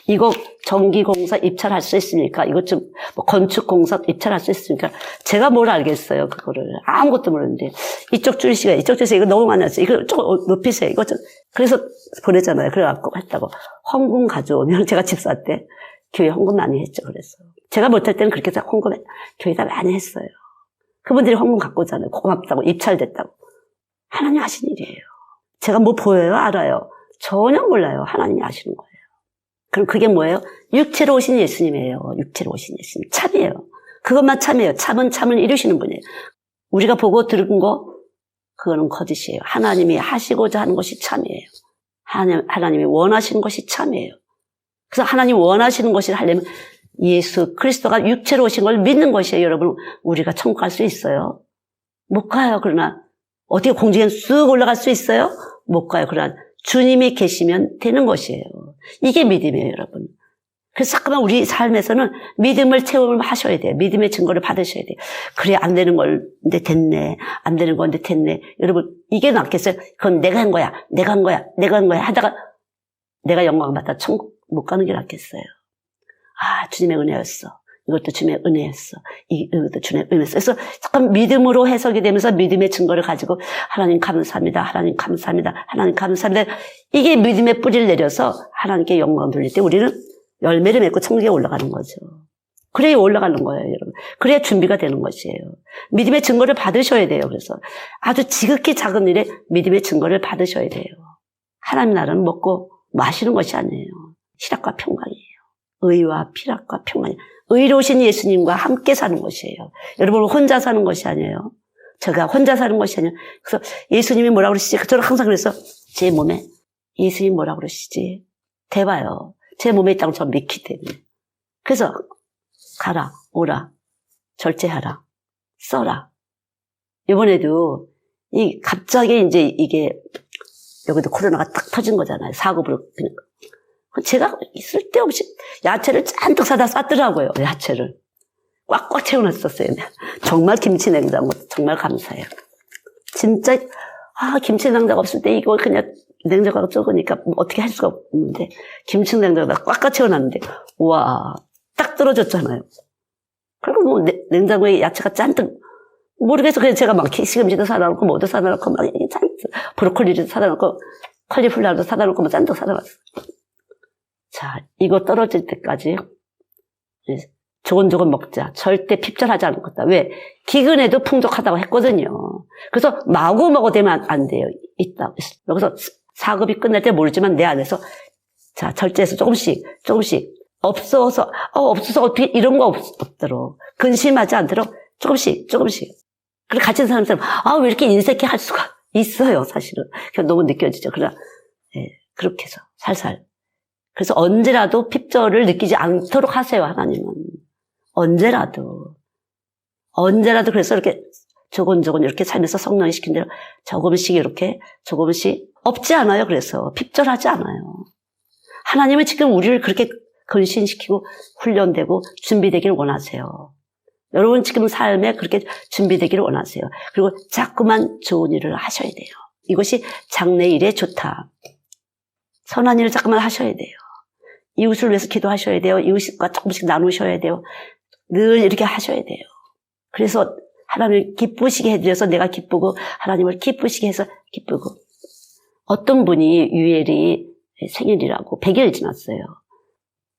이거 전기공사 입찰할 수 있습니까? 이것 좀 뭐 건축공사 입찰할 수 있습니까? 제가 뭘 알겠어요. 그거를. 아무것도 모르는데. 이쪽 줄이시가 이쪽 줄이시가 이거 너무 많이 왔어요. 이거 조금 높이세요. 이거 좀. 그래서 보내잖아요. 그래갖고 했다고. 헌금 가져오면 제가 집사 때 교회 헌금 많이 했죠. 그래서. 제가 못할 때는 그렇게 해서 헌금 교회다 많이 했어요. 그분들이 헌금 갖고 오잖아요. 고맙다고. 입찰됐다고. 하나님 하신 일이에요. 제가 뭐 보여요? 알아요? 전혀 몰라요. 하나님이 아시는 거예요. 그럼 그게 뭐예요? 육체로 오신 예수님이에요. 육체로 오신 예수님. 참이에요. 그것만 참이에요. 참은 참을 이루시는 분이에요. 우리가 보고 들은 거 그거는 거짓이에요. 하나님이 하시고자 하는 것이 참이에요. 하나님이 원하시는 것이 참이에요. 그래서 하나님 원하시는 것을 하려면 예수 그리스도가 육체로 오신 걸 믿는 것이에요. 여러분, 우리가 천국 갈 수 있어요? 못 가요. 그러나 어떻게 공중에 쑥 올라갈 수 있어요? 못 가요. 그러나 주님이 계시면 되는 것이에요. 이게 믿음이에요, 여러분. 그래서 잠깐만 우리 삶에서는 믿음을 체험을 하셔야 돼요. 믿음의 증거를 받으셔야 돼요. 그래, 안 되는 건데 됐네. 안 되는 건데 됐네. 여러분, 이게 낫겠어요? 그건 내가 한 거야. 하다가 내가 영광을 받다 천국 못 가는 게 낫겠어요. 아, 주님의 은혜였어. 이것도 주님의 은혜였어. 이것도 주님의 은혜였어. 그래서 잠깐 믿음으로 해석이 되면서 믿음의 증거를 가지고 하나님 감사합니다. 하나님 감사합니다. 하나님 감사합니다. 이게 믿음의 뿌리를 내려서 하나님께 영광 돌릴 때 우리는 열매를 맺고 천국에 올라가는 거죠. 그래야 올라가는 거예요, 여러분. 그래야 준비가 되는 것이에요. 믿음의 증거를 받으셔야 돼요. 그래서 아주 지극히 작은 일에 믿음의 증거를 받으셔야 돼요. 하나님 나라는 먹고 마시는 것이 아니에요. 희락과 평강이에요. 의와 피락과 평강이에요. 의로우신 예수님과 함께 사는 것이에요. 여러분 혼자 사는 것이 아니에요. 제가 혼자 사는 것이 아니에요. 그래서 예수님이 뭐라고 그러시지? 저는 항상 그래서 제 몸에 예수님이 뭐라고 그러시지? 대봐요. 제 몸에 있다고 저 믿기 때문에. 그래서 가라, 오라, 절제하라, 써라. 이번에도 갑자기 이제 이게 여기도 코로나가 딱 터진 거잖아요. 사고로 그냥. 제가 쓸데없이 야채를 잔뜩 사다 쌌더라고요. 야채를 꽉꽉 채워놨었어요. 정말 김치 냉장고 정말 감사해요. 진짜 김치 냉장고 없을 때 이거 그냥 냉장고가 적으니까 어떻게 할 수가 없는데 김치 냉장고가 꽉꽉 채워놨는데 와 딱 떨어졌잖아요. 그리고 뭐 냉장고에 야채가 잔뜩 모르겠어. 그래서 제가 막 시금치도 사다 놓고 뭐도 사다 놓고 막 잔뜩 브로콜리도 사다 놓고 컬리플라워도 사다 놓고 뭐 잔뜩 사다 놨어요. 자, 이거 떨어질 때까지 조곤조곤 먹자. 절대 핍절하지 않을 거다. 왜? 기근에도 풍족하다고 했거든요. 그래서 마구 먹어대면 안 돼요. 여기서 사급이 끝날 때 모르지만 내 안에서 자, 절제해서 조금씩 없어서 어떻게 이런 거 없도록 근심하지 않도록 조금씩 그리고 같이 사는 사람 왜 이렇게 인색해 할 수가 있어요. 사실은 너무 느껴지죠. 그러나 그렇게 해서 살살 그래서 언제라도 핍절을 느끼지 않도록 하세요, 하나님은. 언제라도 그래서 이렇게 조곤조곤 이렇게 살면서 성령이 시킨 대로 조금씩 없지 않아요, 그래서. 핍절하지 않아요. 하나님은 지금 우리를 그렇게 근신시키고 훈련되고 준비되기를 원하세요. 여러분 지금 삶에 그렇게 준비되기를 원하세요. 그리고 자꾸만 좋은 일을 하셔야 돼요. 이것이 장래 일에 좋다. 선한 일을 자꾸만 하셔야 돼요. 이웃을 위해서 기도하셔야 돼요. 이웃과 조금씩 나누셔야 돼요. 늘 이렇게 하셔야 돼요. 그래서 하나님을 기쁘시게 해드려서 내가 기쁘고 하나님을 기쁘시게 해서 기쁘고. 어떤 분이 유엘이 생일이라고 100일 지났어요.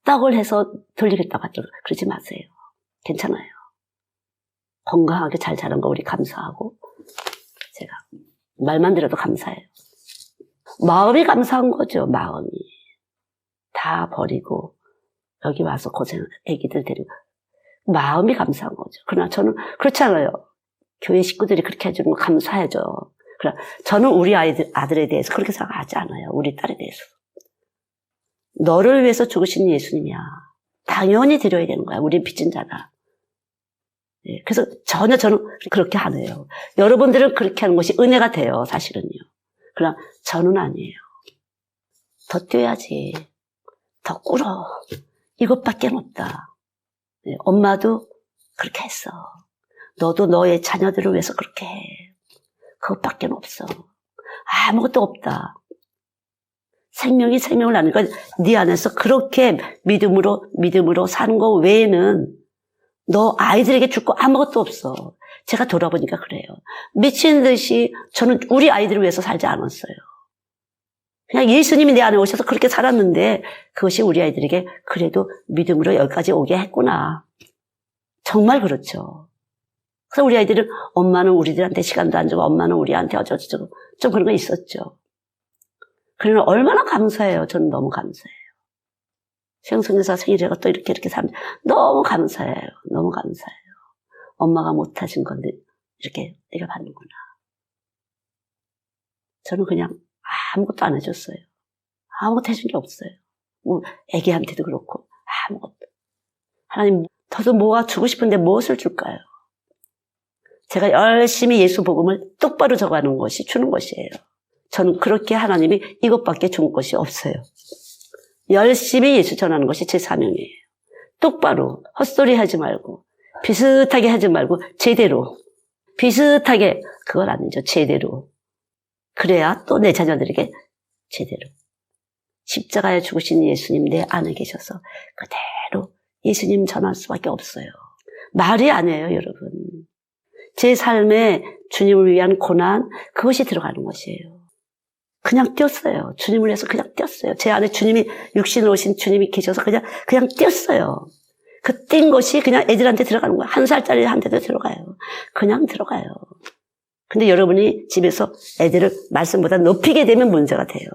떡을 해서 돌리겠다고 하더라고요. 그러지 마세요. 괜찮아요. 건강하게 잘 자란 거 우리 감사하고 제가 말만 들어도 감사해요. 마음이 감사한 거죠. 마음이. 다 버리고 여기 와서 고생하는 애기들 데리고 마음이 감사한 거죠. 그러나 저는 그렇지 않아요. 교회 식구들이 그렇게 해주는 거 감사해죠. 그러나 저는 우리 아들에 대해서 그렇게 생각하지 않아요. 우리 딸에 대해서. 너를 위해서 죽으신 예수님이야. 당연히 드려야 되는 거야. 우린 빚진 자다. 그래서 전혀 저는 그렇게 안 해요. 여러분들은 그렇게 하는 것이 은혜가 돼요. 사실은요. 그러나 저는 아니에요. 더 뛰어야지. 더 꿇어. 이것밖에 없다. 엄마도 그렇게 했어. 너도 너의 자녀들을 위해서 그렇게 해. 그것밖에 없어. 아무것도 없다. 생명이 생명을 나누니까 네 안에서 그렇게 믿음으로 사는 거 외에는 너 아이들에게 줄 거 아무것도 없어. 제가 돌아보니까 그래요. 미친 듯이 저는 우리 아이들을 위해서 살지 않았어요. 그냥 예수님이 내 안에 오셔서 그렇게 살았는데 그것이 우리 아이들에게 그래도 믿음으로 여기까지 오게 했구나. 정말 그렇죠. 그래서 우리 아이들은 엄마는 우리들한테 시간도 안 주고 엄마는 우리한테 어쩌고저쩌고 좀 그런 거 있었죠. 그러나 얼마나 감사해요. 저는 너무 감사해요. 수영성교사 생일에가 또 이렇게 사는 너무 감사해요. 너무 감사해요. 엄마가 못하신 건데 이렇게 내가 받는구나. 저는 그냥 아무것도 안 해줬어요. 아무것도 해준 게 없어요. 뭐 애기한테도 그렇고 아무것도. 하나님 저도 뭐가 주고 싶은데 무엇을 줄까요? 제가 열심히 예수 복음을 똑바로 적어가는 것이 주는 것이에요. 저는 그렇게 하나님이 이것밖에 준 것이 없어요. 열심히 예수 전하는 것이 제 사명이에요. 똑바로 헛소리 하지 말고 비슷하게 하지 말고 제대로 비슷하게 그걸 아니죠. 제대로. 그래야 또 내 자녀들에게 제대로. 십자가에 죽으신 예수님 내 안에 계셔서 그대로 예수님 전할 수밖에 없어요. 말이 아니에요, 여러분. 제 삶에 주님을 위한 고난, 그것이 들어가는 것이에요. 그냥 뛰었어요. 주님을 위해서 그냥 뛰었어요. 제 안에 주님이, 육신으로 오신 주님이 계셔서 그냥 뛰었어요. 그 뛴 것이 그냥 애들한테 들어가는 거예요. 1살짜리한테도 들어가요. 그냥 들어가요. 근데 여러분이 집에서 애들을 말씀보다 높이게 되면 문제가 돼요.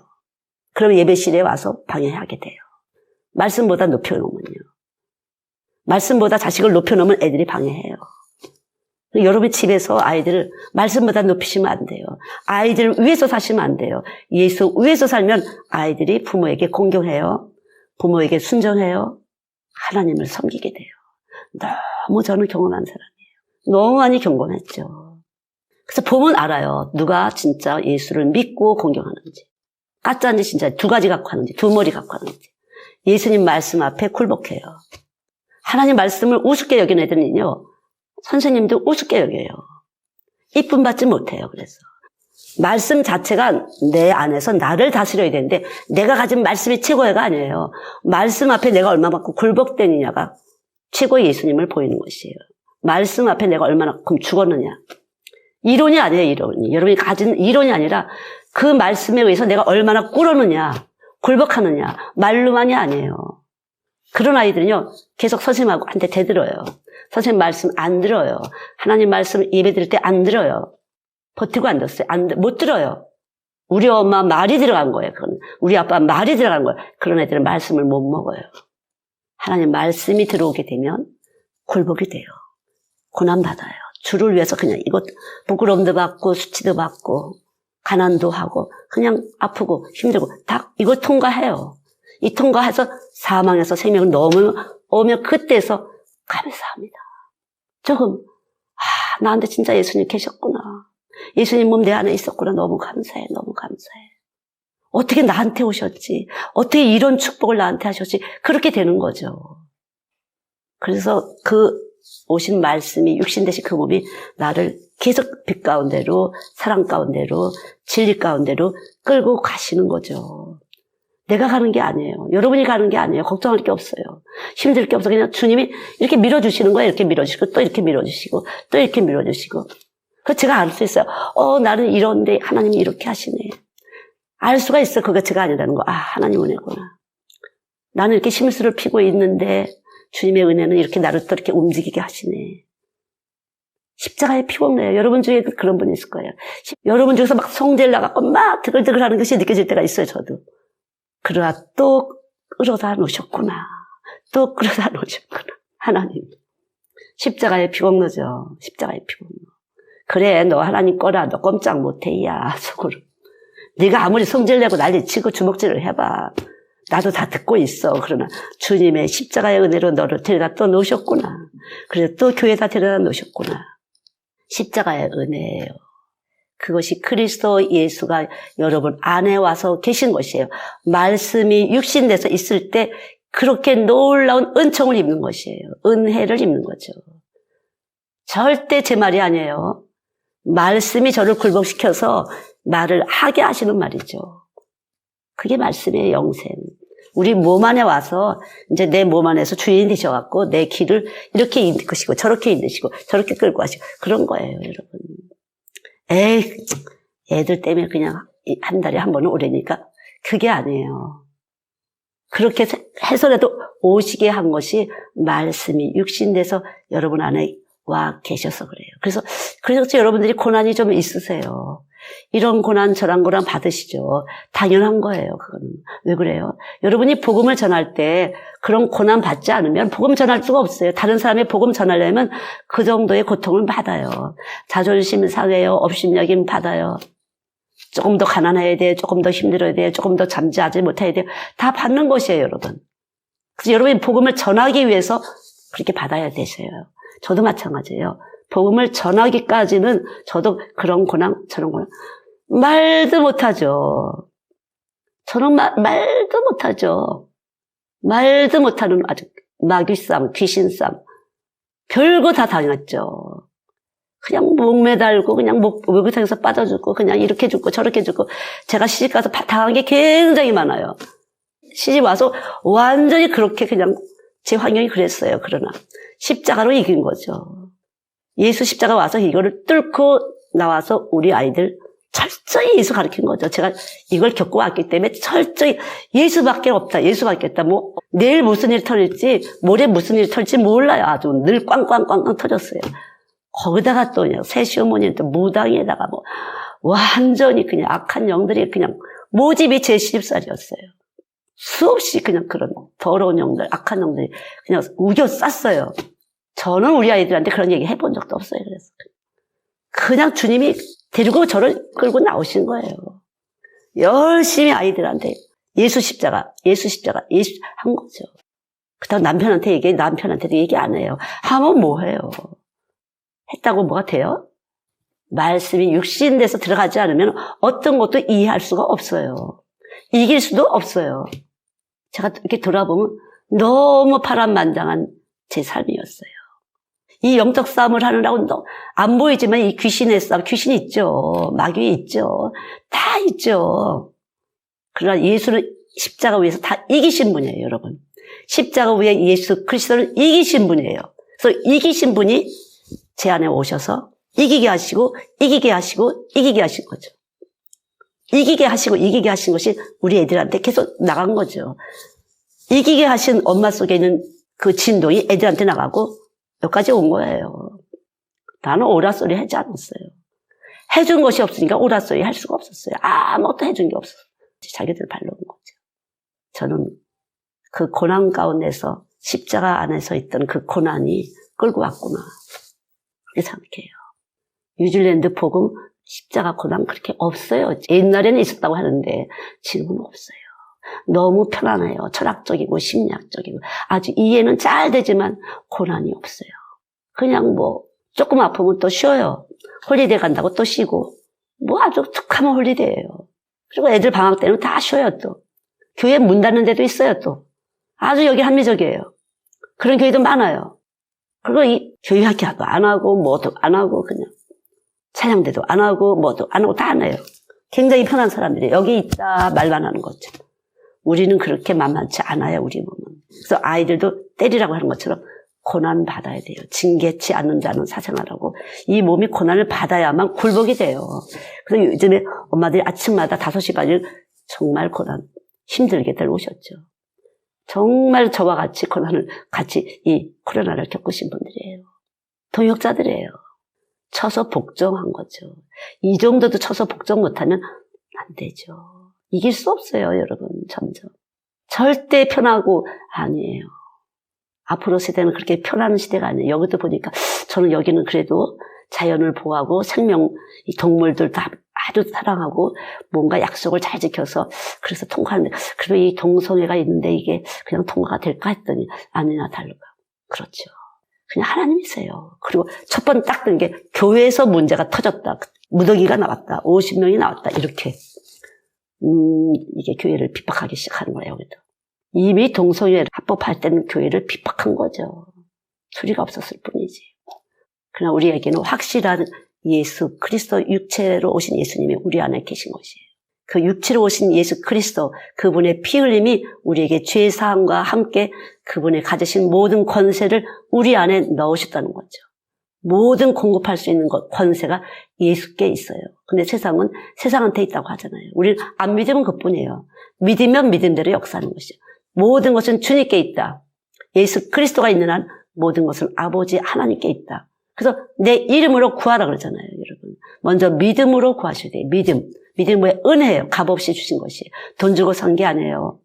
그러면 예배실에 와서 방해하게 돼요. 말씀보다 높여놓으면요. 말씀보다 자식을 높여놓으면 애들이 방해해요. 여러분 집에서 아이들을 말씀보다 높이시면 안 돼요. 아이들을 위해서 사시면 안 돼요. 예수 위해서 살면 아이들이 부모에게 공경해요. 부모에게 순종해요. 하나님을 섬기게 돼요. 너무 저는 경험한 사람이에요. 너무 많이 경험했죠. 그래서 보면 알아요. 누가 진짜 예수를 믿고 공경하는지. 가짜인지 진짜 두 가지 갖고 하는지, 두 머리 갖고 하는지. 예수님 말씀 앞에 굴복해요. 하나님 말씀을 우습게 여기는 애들은요. 선생님도 우습게 여겨요. 이쁨 받지 못해요. 그래서 말씀 자체가 내 안에서 나를 다스려야 되는데 내가 가진 말씀이 최고야가 아니에요. 말씀 앞에 내가 얼마만큼 굴복되느냐가 최고의 예수님을 보이는 것이에요. 말씀 앞에 내가 얼마만큼 죽었느냐. 이론이 아니에요. 이론이. 여러분이 가진 이론이 아니라 그 말씀에 의해서 내가 얼마나 꿇었느냐, 굴복하느냐, 말로만이 아니에요. 그런 아이들은요, 계속 선생님하고 한테 대들어요. 선생님 말씀 안 들어요. 하나님 말씀 예배 드릴 때 안 들어요. 버티고 안 들었어요. 못 들어요. 우리 엄마 말이 들어간 거예요. 그건 우리 아빠 말이 들어간 거예요. 그런 애들은 말씀을 못 먹어요. 하나님 말씀이 들어오게 되면 굴복이 돼요. 고난받아요. 주를 위해서 그냥 이것 부끄러움도 받고 수치도 받고 가난도 하고 그냥 아프고 힘들고 다 이거 통과해요. 이 통과해서 사망에서 생명을 넘어오면 그때서 감사합니다. 조금 나한테 진짜 예수님 계셨구나. 예수님 몸 내 안에 있었구나. 너무 감사해. 너무 감사해. 어떻게 나한테 오셨지? 어떻게 이런 축복을 나한테 하셨지? 그렇게 되는 거죠. 그래서 그 오신 말씀이 육신 되신 그 몸이 나를 계속 빛 가운데로, 사랑 가운데로, 진리 가운데로 끌고 가시는 거죠. 내가 가는 게 아니에요. 여러분이 가는 게 아니에요. 걱정할 게 없어요. 힘들 게 없어요. 그냥 주님이 이렇게 밀어주시는 거예요. 이렇게 밀어주시고, 또 이렇게 밀어주시고, 또 이렇게 밀어주시고. 그래서 제가 알 수 있어요. 나는 이런데 하나님이 이렇게 하시네. 알 수가 있어. 그거 제가 아니라는 거. 하나님 은혜구나. 나는 이렇게 심술을 피고 있는데 주님의 은혜는 이렇게 나를 또 이렇게 움직이게 하시네. 십자가의 피곤해요. 여러분 중에 그런 분이 있을 거예요. 여러분 중에서 막 성질 나갖고 막 드글드글 하는 것이 느껴질 때가 있어요, 저도. 그러나 또 끌어다 놓으셨구나. 또 끌어다 놓으셨구나. 하나님. 십자가의 피곤노죠. 십자가의 피곤노. 그래, 너 하나님 거라. 너 꼼짝 못해, 야, 속으로. 네가 아무리 성질내고 난리치고 주먹질을 해봐. 나도 다 듣고 있어. 그러나 주님의 십자가의 은혜로 너를 데려다 또 놓으셨구나. 그래서 또 교회에다 데려다 놓으셨구나. 십자가의 은혜예요. 그것이 그리스도 예수가 여러분 안에 와서 계신 것이에요. 말씀이 육신돼서 있을 때 그렇게 놀라운 은총을 입는 것이에요. 은혜를 입는 거죠. 절대 제 말이 아니에요. 말씀이 저를 굴복시켜서 말을 하게 하시는 말이죠. 그게 말씀의 영생. 우리 몸 안에 와서 이제 내 몸 안에서 주인이 되셔갖고 내 길을 이렇게 이끄시고 저렇게 이끄시고 저렇게 끌고 가시고 그런 거예요, 여러분. 애들 때문에 그냥 한 달에 한 번은 오래니까 그게 아니에요. 그렇게 해서라도 오시게 한 것이 말씀이 육신돼서 여러분 안에 와 계셔서 그래요. 그래서 여러분들이 고난이 좀 있으세요. 이런 고난 저런 고난 받으시죠. 당연한 거예요. 그거는. 왜 그래요? 여러분이 복음을 전할 때 그런 고난 받지 않으면 복음 전할 수가 없어요. 다른 사람의 복음 전하려면 그 정도의 고통을 받아요. 자존심 상해요. 업신여김 받아요. 조금 더 가난해야 돼요. 조금 더 힘들어야 돼요. 조금 더 잠자지 못해야 돼요. 다 받는 것이에요, 여러분. 그래서 여러분이 복음을 전하기 위해서 그렇게 받아야 되세요. 저도 마찬가지예요. 복음을 전하기까지는 저도 그런 고난, 저런 고난 말도 못하죠. 저는 말도 못하죠. 말도 못하는 아주 마귀싸움, 귀신싸움 별거 다 당했죠. 그냥 목 매달고 그냥 목욕탕에서 빠져 죽고 그냥 이렇게 죽고 저렇게 죽고 제가 시집 가서 당한 게 굉장히 많아요. 시집 와서 완전히 그렇게 그냥 제 환경이 그랬어요. 그러나 십자가로 이긴 거죠. 예수 십자가 와서 이거를 뚫고 나와서 우리 아이들 철저히 예수 가르친 거죠. 제가 이걸 겪고 왔기 때문에 철저히 예수밖에 없다. 예수밖에 없다. 뭐 내일 무슨 일이 터질지 모레 무슨 일이 터질지 몰라요. 아주 늘 꽝꽝꽝꽝 터졌어요. 거기다가 또 그냥 세시어머니는 또 무당에다가 뭐 완전히 그냥 악한 영들이 그냥 모집이 제 시집살이었어요. 수없이 그냥 그런 더러운 영들, 악한 영들이 그냥 우겨 쌌어요. 저는 우리 아이들한테 그런 얘기 해본 적도 없어요. 그래서 그냥 주님이 데리고 저를 끌고 나오신 거예요. 열심히 아이들한테 예수 십자가 한 거죠. 그다음 남편한테도 얘기 안 해요. 하면 뭐 해요? 했다고 뭐가 돼요? 말씀이 육신돼서 들어가지 않으면 어떤 것도 이해할 수가 없어요. 이길 수도 없어요. 제가 이렇게 돌아보면 너무 파란만장한 제 삶이었어요. 이 영적 싸움을 하느라고 안 보이지만 이 귀신의 싸움, 귀신 있죠. 마귀 있죠. 다 있죠. 그러나 예수는 십자가 위에서 다 이기신 분이에요, 여러분. 십자가 위에 예수 그리스도를 이기신 분이에요. 그래서 이기신 분이 제 안에 오셔서 이기게 하시고 이기게 하시고 이기게 하신 거죠. 이기게 하신 것이 우리 애들한테 계속 나간 거죠. 이기게 하신 엄마 속에 있는 그 진동이 애들한테 나가고 여기까지 온 거예요. 나는 오라소리 하지 않았어요. 해준 것이 없으니까 오라소리 할 수가 없었어요. 아무것도 해준 게 없었어요. 자기들 발로 온 거죠. 저는 그 고난 가운데서 십자가 안에서 있던 그 고난이 끌고 왔구나. 그렇게 생각해요. 뉴질랜드 복음 십자가 고난 그렇게 없어요. 옛날에는 있었다고 하는데 지금은 없어요. 너무 편안해요. 철학적이고 심리학적이고 아주 이해는 잘 되지만 고난이 없어요. 그냥 뭐 조금 아프면 또 쉬어요. 홀리데이 간다고 또 쉬고 뭐 아주 툭하면 홀리데이예요. 그리고 애들 방학 때는 다 쉬어요 또. 교회 문 닫는 데도 있어요 또. 아주 여기 합리적이에요. 그런 교회도 많아요. 그리고 이 교회 학교도 안 하고 뭐도 안 하고 그냥 찬양대도 안 하고 뭐도 안 하고 다 안 해요. 굉장히 편한 사람들이 여기 있다 말만 하는 거죠. 우리는 그렇게 만만치 않아요. 우리 몸은. 그래서 아이들도 때리라고 하는 것처럼 고난 받아야 돼요. 징계치 않는 자는 사생활하고 이 몸이 고난을 받아야만 굴복이 돼요. 그래서 요즘에 엄마들이 아침마다 5시까지 정말 고난 힘들게들 오셨죠. 정말 저와 같이 고난을 같이 이 코로나를 겪으신 분들이에요. 동역자들이에요. 쳐서 복종한 거죠. 이 정도도 쳐서 복종 못하면 안 되죠. 이길 수 없어요, 여러분. 점점. 절대 편하고 아니에요. 앞으로 시대는 그렇게 편한 시대가 아니에요. 여기도 보니까 저는 여기는 그래도 자연을 보호하고 생명, 이 동물들 다 아주 사랑하고 뭔가 약속을 잘 지켜서 그래서 통과하는데 그리고 이 동성애가 있는데 이게 그냥 통과가 될까 했더니 아니나 다를까. 그렇죠. 그냥 하나님이세요. 그리고 첫 번 딱 든 게 교회에서 문제가 터졌다. 무더기가 나왔다. 50명이 나왔다. 이렇게. 이게 교회를 핍박하기 시작하는 거예요. 여기도. 이미 동성애 합법할 때는 교회를 핍박한 거죠. 소리가 없었을 뿐이지. 그러나 우리에게는 확실한 예수 그리스도 육체로 오신 예수님이 우리 안에 계신 것이에요. 그 육체로 오신 예수 그리스도 그분의 피 흘림이 우리에게 죄 사함과 함께 그분이 가지신 모든 권세를 우리 안에 넣으셨다는 거죠. 모든 공급할 수 있는 것, 권세가 예수께 있어요. 근데 세상은 세상한테 있다고 하잖아요. 우리는 안 믿으면 그뿐이에요. 믿으면 믿음대로 역사하는 것이죠. 모든 것은 주님께 있다. 예수 그리스도가 있는 한 모든 것은 아버지 하나님께 있다. 그래서 내 이름으로 구하라 그러잖아요, 여러분. 먼저 믿음으로 구하셔야 돼요. 믿음. 믿음의 은혜예요. 값없이 주신 것이에요. 돈 주고 산 게 아니에요.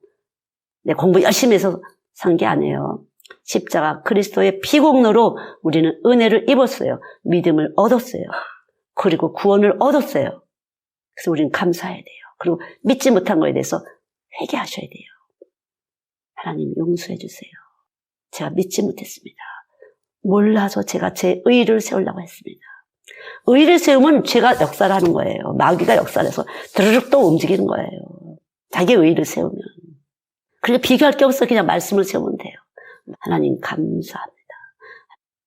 내 공부 열심히 해서 산 게 아니에요. 십자가 그리스도의 피공로로 우리는 은혜를 입었어요. 믿음을 얻었어요. 그리고 구원을 얻었어요. 그래서 우리는 감사해야 돼요. 그리고 믿지 못한 거에 대해서 회개하셔야 돼요. 하나님 용서해 주세요. 제가 믿지 못했습니다. 몰라서 제가 제 의를 세우려고 했습니다. 의를 세우면 죄가 역사를 하는 거예요. 마귀가 역사를 해서 드르륵 또 움직이는 거예요. 자기 의를 세우면. 그러니까 비교할 게 없어. 그냥 말씀을 세우면 돼요. 하나님 감사합니다.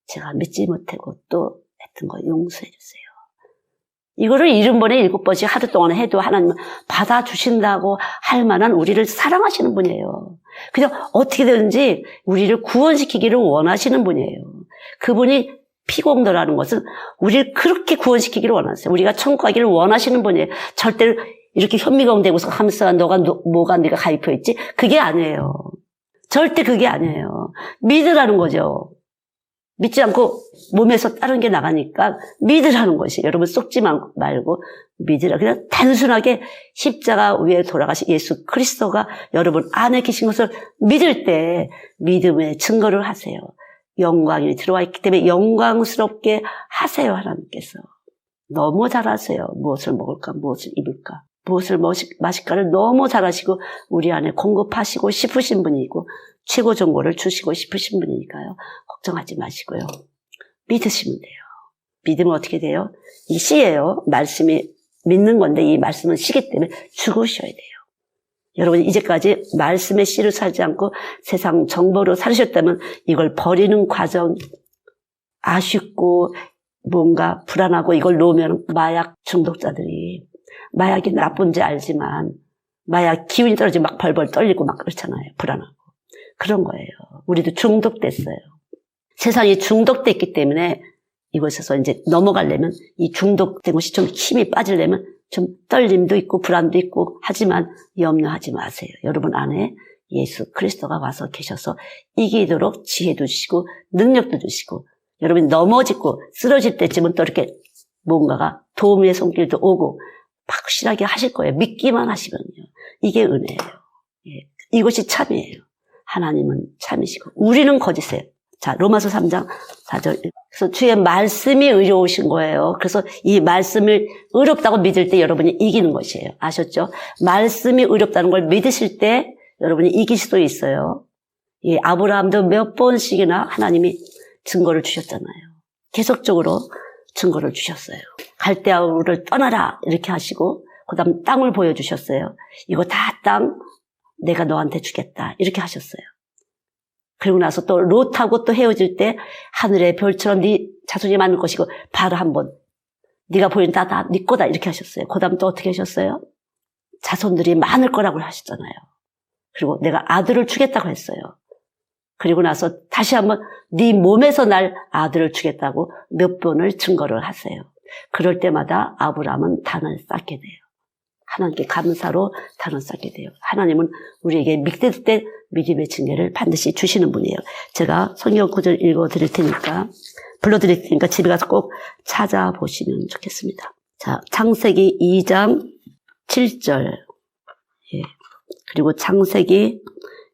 제가 믿지 못하고 또 했던 거 용서해 주세요. 이거를 70번에 7번씩 하루 동안 해도 하나님은 받아주신다고 할 만한 우리를 사랑하시는 분이에요. 그냥 어떻게든지 우리를 구원시키기를 원하시는 분이에요. 그분이 피공도라는 것은 우리를 그렇게 구원시키기를 원하세요. 우리가 천국 가기를 원하시는 분이에요. 절대로 이렇게 현미경대고서 하면서 뭐가 네가 가입혀 있지? 그게 아니에요. 절대 그게 아니에요. 믿으라는 거죠. 믿지 않고 몸에서 다른 게 나가니까 믿으라는 것이. 여러분 속지 말고 믿으라. 그냥 단순하게 십자가 위에 돌아가신 예수 그리스도가 여러분 안에 계신 것을 믿을 때 믿음의 증거를 하세요. 영광이 들어와 있기 때문에 영광스럽게 하세요. 하나님께서. 너무 잘하세요. 무엇을 먹을까, 무엇을 입을까, 무엇을 마실까를 너무 잘하시고 우리 안에 공급하시고 싶으신 분이고 최고 정보를 주시고 싶으신 분이니까요. 걱정하지 마시고요. 믿으시면 돼요. 믿으면 어떻게 돼요? 이 씨예요. 말씀이 믿는 건데 이 말씀은 씨기 때문에 죽으셔야 돼요. 여러분 이제까지 말씀의 씨를 살지 않고 세상 정보로 살으셨다면 이걸 버리는 과정 아쉽고 뭔가 불안하고 이걸 놓으면 마약 중독자들이 마약이 나쁜지 알지만 마약 기운이 떨어지면 막 벌벌 떨리고 막 그렇잖아요. 불안하고. 그런 거예요. 우리도 중독됐어요. 세상이 중독됐기 때문에 이곳에서 이제 넘어가려면 이 중독된 것이 좀 힘이 빠지려면 좀 떨림도 있고 불안도 있고 하지만 염려하지 마세요. 여러분 안에 예수 그리스도가 와서 계셔서 이기도록 지혜도 주시고 능력도 주시고 여러분이 넘어지고 쓰러질 때쯤은 또 이렇게 뭔가가 도움의 손길도 오고 확실하게 하실 거예요. 믿기만 하시거든요. 이게 은혜예요. 예. 이것이 참이에요. 하나님은 참이시고 우리는 거짓이에요. 자, 로마서 3장 4절. 그래서 주의 말씀이 의로우신 거예요. 그래서 이 말씀을 의롭다고 믿을 때 여러분이 이기는 것이에요. 아셨죠? 말씀이 의롭다는 걸 믿으실 때 여러분이 이길 수도 있어요. 이 아브라함도 몇 번씩이나 하나님이 증거를 주셨잖아요. 계속적으로 증거를 주셨어요. 갈대아우를 떠나라 이렇게 하시고 그 다음 땅을 보여주셨어요. 이거 다 땅 내가 너한테 주겠다. 이렇게 하셨어요. 그리고 나서 또 롯하고 또 헤어질 때 하늘의 별처럼 네 자손이 많을 것이고 바로 한번 네가 보인다 다 네 거다 이렇게 하셨어요. 그 다음 또 어떻게 하셨어요? 자손들이 많을 거라고 하셨잖아요. 그리고 내가 아들을 주겠다고 했어요. 그리고 나서 다시 한번 네 몸에서 날 아들을 주겠다고 몇 번을 증거를 하세요. 그럴 때마다 아브라함은 단을 쌓게 돼요. 하나님께 감사로 단을 쌓게 돼요. 하나님은 우리에게 믿을 때 믿음의 징계를 반드시 주시는 분이에요. 제가 성경 구절 읽어드릴 테니까 불러드릴 테니까 집에 가서 꼭 찾아보시면 좋겠습니다. 자, 창세기 2장 7절 그리고 창세기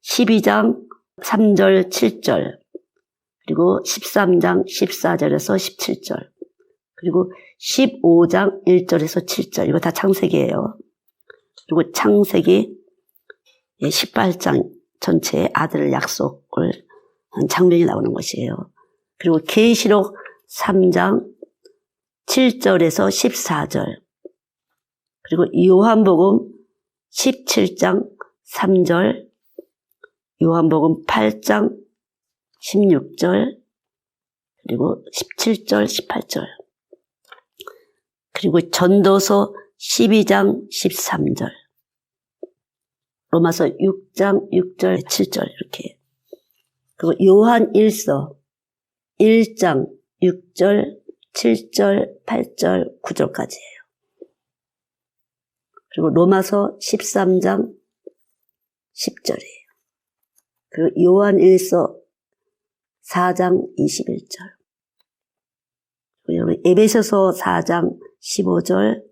12장 3절 7절 그리고 13장 14절에서 17절 그리고 15장 1절에서 7절 이거 다 창세기예요. 그리고 창세기 18장 전체에 아들을 약속을 한 장면이 나오는 것이에요. 그리고 계시록 3장 7절에서 14절 그리고 요한복음 17장 3절 요한복음 8장 16절 그리고 17절 18절 그리고 전도서 12장 13절 로마서 6장 6절 7절 이렇게 그리고 요한 1서 1장 6절 7절 8절 9절까지예요. 그리고 로마서 13장 10절이에요. 그리고 요한 1서 4장 21절 그리고 에베소서 4장 15절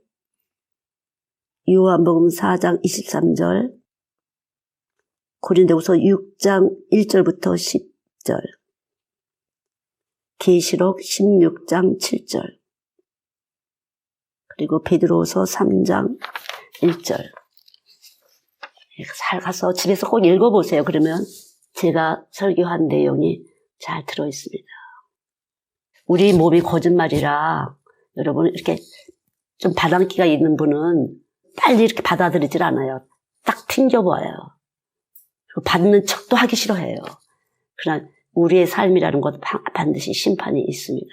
요한복음 4장 23절 고린도후서 6장 1절부터 10절 계시록 16장 7절 그리고 베드로후서 3장 1절 잘 가서 집에서 꼭 읽어보세요. 그러면 제가 설교한 내용이 잘 들어있습니다. 우리 몸이 거짓말이라 여러분 이렇게 좀 바람기가 있는 분은 빨리 이렇게 받아들이질 않아요. 딱 튕겨봐요. 받는 척도 하기 싫어해요. 그러나 우리의 삶이라는 것 반드시 심판이 있습니다.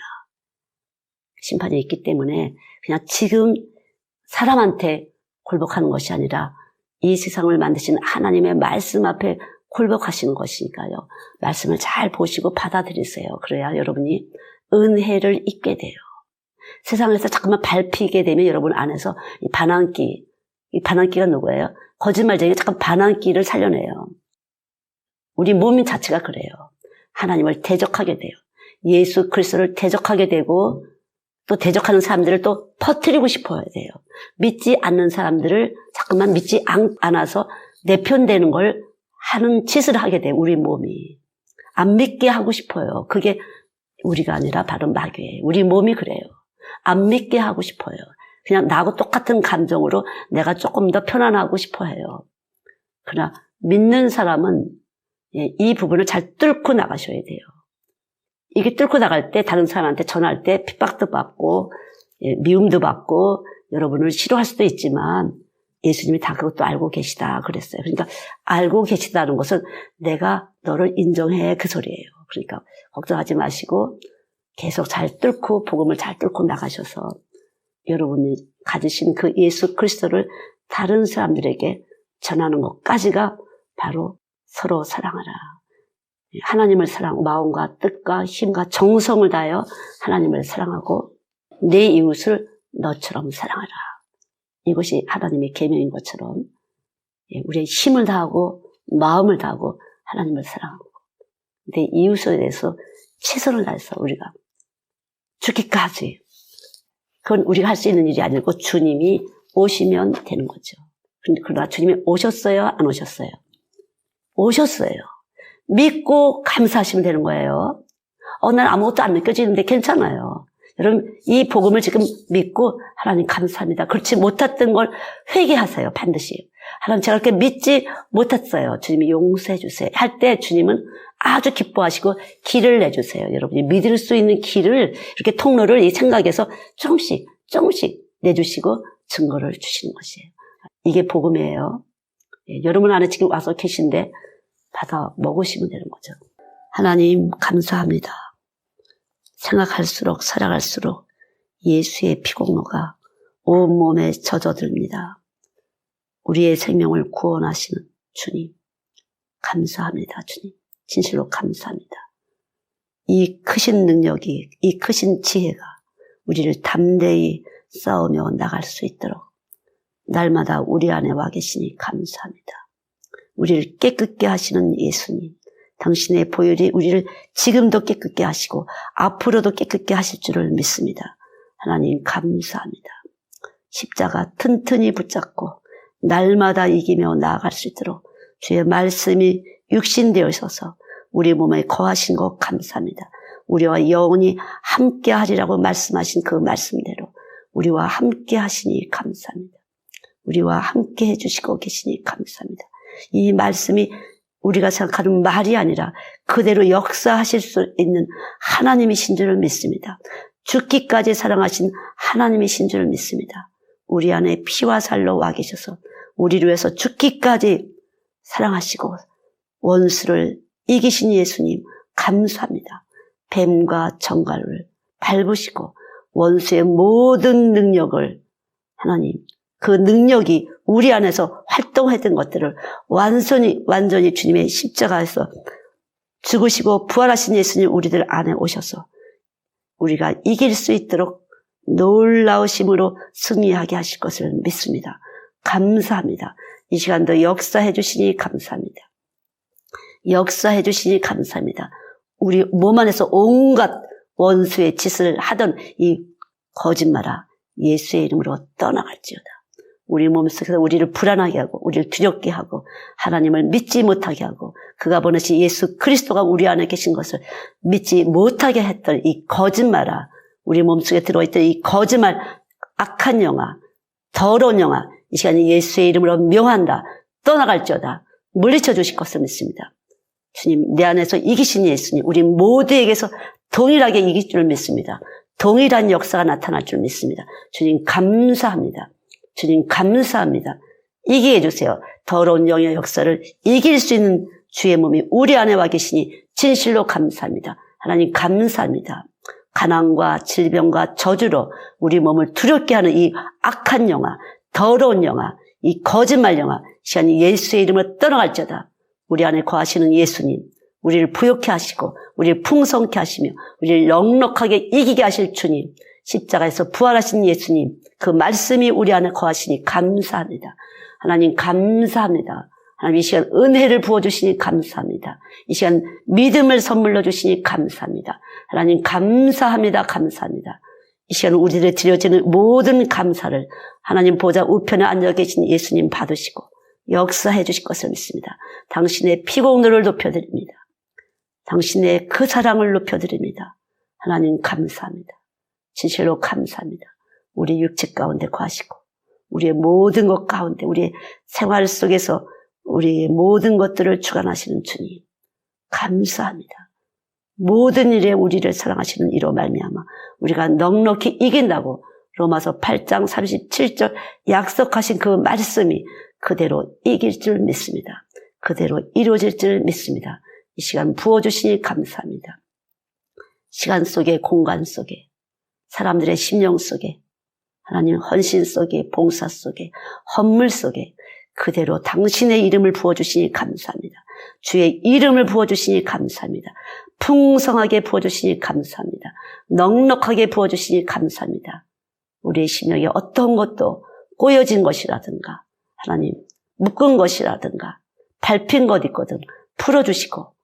심판이 있기 때문에 그냥 지금 사람한테 굴복하는 것이 아니라 이 세상을 만드신 하나님의 말씀 앞에 굴복하시는 것이니까요. 말씀을 잘 보시고 받아들이세요. 그래야 여러분이 은혜를 입게 돼요. 세상에서 자꾸만 밟히게 되면 여러분 안에서 이 반항기가 누구예요? 거짓말쟁이가 자꾸 반항기를 살려내요. 우리 몸 자체가 그래요. 하나님을 대적하게 돼요. 예수 그리스도를 대적하게 되고 또 대적하는 사람들을 또 퍼뜨리고 싶어야 돼요. 믿지 않는 사람들을 자꾸만 믿지 않아서 내편되는 걸 하는 짓을 하게 돼요. 우리 몸이. 안 믿게 하고 싶어요. 그게 우리가 아니라 바로 마귀예요. 우리 몸이 그래요. 안 믿게 하고 싶어요. 그냥 나하고 똑같은 감정으로 내가 조금 더 편안하고 싶어 해요. 그러나 믿는 사람은 이 부분을 잘 뚫고 나가셔야 돼요. 이게 뚫고 나갈 때 다른 사람한테 전할 때 핍박도 받고 미움도 받고 여러분을 싫어할 수도 있지만 예수님이 다 그것도 알고 계시다 그랬어요. 그러니까 알고 계시다는 것은 내가 너를 인정해 그 소리예요. 그러니까 걱정하지 마시고 계속 잘 뚫고 복음을 잘 뚫고 나가셔서 여러분이 가지신 그 예수 그리스도를 다른 사람들에게 전하는 것까지가 바로 서로 사랑하라. 하나님을 사랑하고 마음과 뜻과 힘과 정성을 다하여 하나님을 사랑하고 내 이웃을 너처럼 사랑하라. 이것이 하나님의 계명인 것처럼 우리의 힘을 다하고 마음을 다하고 하나님을 사랑하고 내 이웃에 대해서 최선을 다해서 우리가 죽기까지 그건 우리가 할 수 있는 일이 아니고 주님이 오시면 되는 거죠. 그러나 주님이 오셨어요? 안 오셨어요? 오셨어요. 믿고 감사하시면 되는 거예요. 난 아무것도 안 느껴지는데 괜찮아요. 여러분 이 복음을 지금 믿고 하나님 감사합니다. 그렇지 못했던 걸 회개하세요. 반드시. 하나님 제가 그렇게 믿지 못했어요. 주님이 용서해 주세요. 할 때 주님은 아주 기뻐하시고 길을 내주세요. 여러분이 믿을 수 있는 길을 이렇게 통로를 이 생각에서 조금씩 내주시고 증거를 주시는 것이에요. 이게 복음이에요. 여러분 안에 지금 와서 계신데 받아 먹으시면 되는 거죠. 하나님 감사합니다. 생각할수록 살아갈수록 예수의 피공로가 온몸에 젖어듭니다. 우리의 생명을 구원하시는 주님 감사합니다. 주님 진실로 감사합니다. 이 크신 능력이, 이 크신 지혜가 우리를 담대히 싸우며 나갈 수 있도록 날마다 우리 안에 와 계시니 감사합니다. 우리를 깨끗게 하시는 예수님, 당신의 보혈이 우리를 지금도 깨끗게 하시고 앞으로도 깨끗게 하실 줄을 믿습니다. 하나님 감사합니다. 십자가 튼튼히 붙잡고 날마다 이기며 나아갈 수 있도록 주의 말씀이 육신되어 있어서 우리 몸에 거하신 것 감사합니다. 우리와 영원히 함께 하리라고 말씀하신 그 말씀대로 우리와 함께 하시니 감사합니다. 우리와 함께 해주시고 계시니 감사합니다. 이 말씀이 우리가 생각하는 말이 아니라 그대로 역사하실 수 있는 하나님이신 줄을 믿습니다. 죽기까지 사랑하신 하나님이신 줄을 믿습니다. 우리 안에 피와 살로 와 계셔서 우리를 위해서 죽기까지 사랑하시고 원수를 이기신 예수님 감사합니다. 뱀과 정갈을 밟으시고 원수의 모든 능력을 하나님 그 능력이 우리 안에서 활동했던 것들을 완전히 주님의 십자가에서 죽으시고 부활하신 예수님 우리들 안에 오셔서 우리가 이길 수 있도록 놀라우심으로 승리하게 하실 것을 믿습니다. 감사합니다. 이 시간도 역사해 주시니 감사합니다. 역사해 주시니 감사합니다. 우리 몸 안에서 온갖 원수의 짓을 하던 이 거짓말아 예수의 이름으로 떠나갈지어다. 우리 몸속에서 우리를 불안하게 하고 우리를 두렵게 하고 하나님을 믿지 못하게 하고 그가 보내신 예수 그리스도가 우리 안에 계신 것을 믿지 못하게 했던 이 거짓말아 우리 몸속에 들어있던 이 거짓말 악한 영아 더러운 영아 이 시간에 예수의 이름으로 명한다. 떠나갈지어다. 물리쳐 주실 것을 믿습니다. 주님 내 안에서 이기신 예수님 우리 모두에게서 동일하게 이길 줄 믿습니다. 동일한 역사가 나타날 줄 믿습니다. 주님 감사합니다. 주님 감사합니다. 이기게 해주세요. 더러운 영의 역사를 이길 수 있는 주의 몸이 우리 안에 와 계시니 진실로 감사합니다. 하나님 감사합니다. 가난과 질병과 저주로 우리 몸을 두렵게 하는 이 악한 영아, 더러운 영아, 이 거짓말 영아, 시간이 예수의 이름으로 떠나갈지어다. 우리 안에 거하시는 예수님, 우리를 부욕케 하시고 우리를 풍성케 하시며 우리를 넉넉하게 이기게 하실 주님, 십자가에서 부활하신 예수님, 그 말씀이 우리 안에 거하시니 감사합니다. 하나님 감사합니다. 하나님 이 시간 은혜를 부어주시니 감사합니다. 이 시간 믿음을 선물로 주시니 감사합니다. 하나님 감사합니다. 감사합니다. 이 시간 우리들에 드려지는 모든 감사를 하나님 보좌 우편에 앉아 계신 예수님 받으시고 역사해 주실 것을 믿습니다. 당신의 피공로를 높여드립니다. 당신의 그 사랑을 높여드립니다. 하나님 감사합니다. 진실로 감사합니다. 우리 육체 가운데 거하시고 우리의 모든 것 가운데 우리의 생활 속에서 우리의 모든 것들을 주관하시는 주님 감사합니다. 모든 일에 우리를 사랑하시는 이로 말미암아 우리가 넉넉히 이긴다고 로마서 8장 37절 약속하신 그 말씀이 그대로 이길 줄 믿습니다. 그대로 이루어질 줄 믿습니다. 이 시간 부어주시니 감사합니다. 시간 속에 공간 속에 사람들의 심령 속에 하나님 헌신 속에 봉사 속에 헌물 속에 그대로 당신의 이름을 부어주시니 감사합니다. 주의 이름을 부어주시니 감사합니다. 풍성하게 부어주시니 감사합니다. 넉넉하게 부어주시니 감사합니다. 우리의 심령에 어떤 것도 꼬여진 것이라든가 하나님 묶은 것이라든가 밟힌 것 있거든 풀어주시고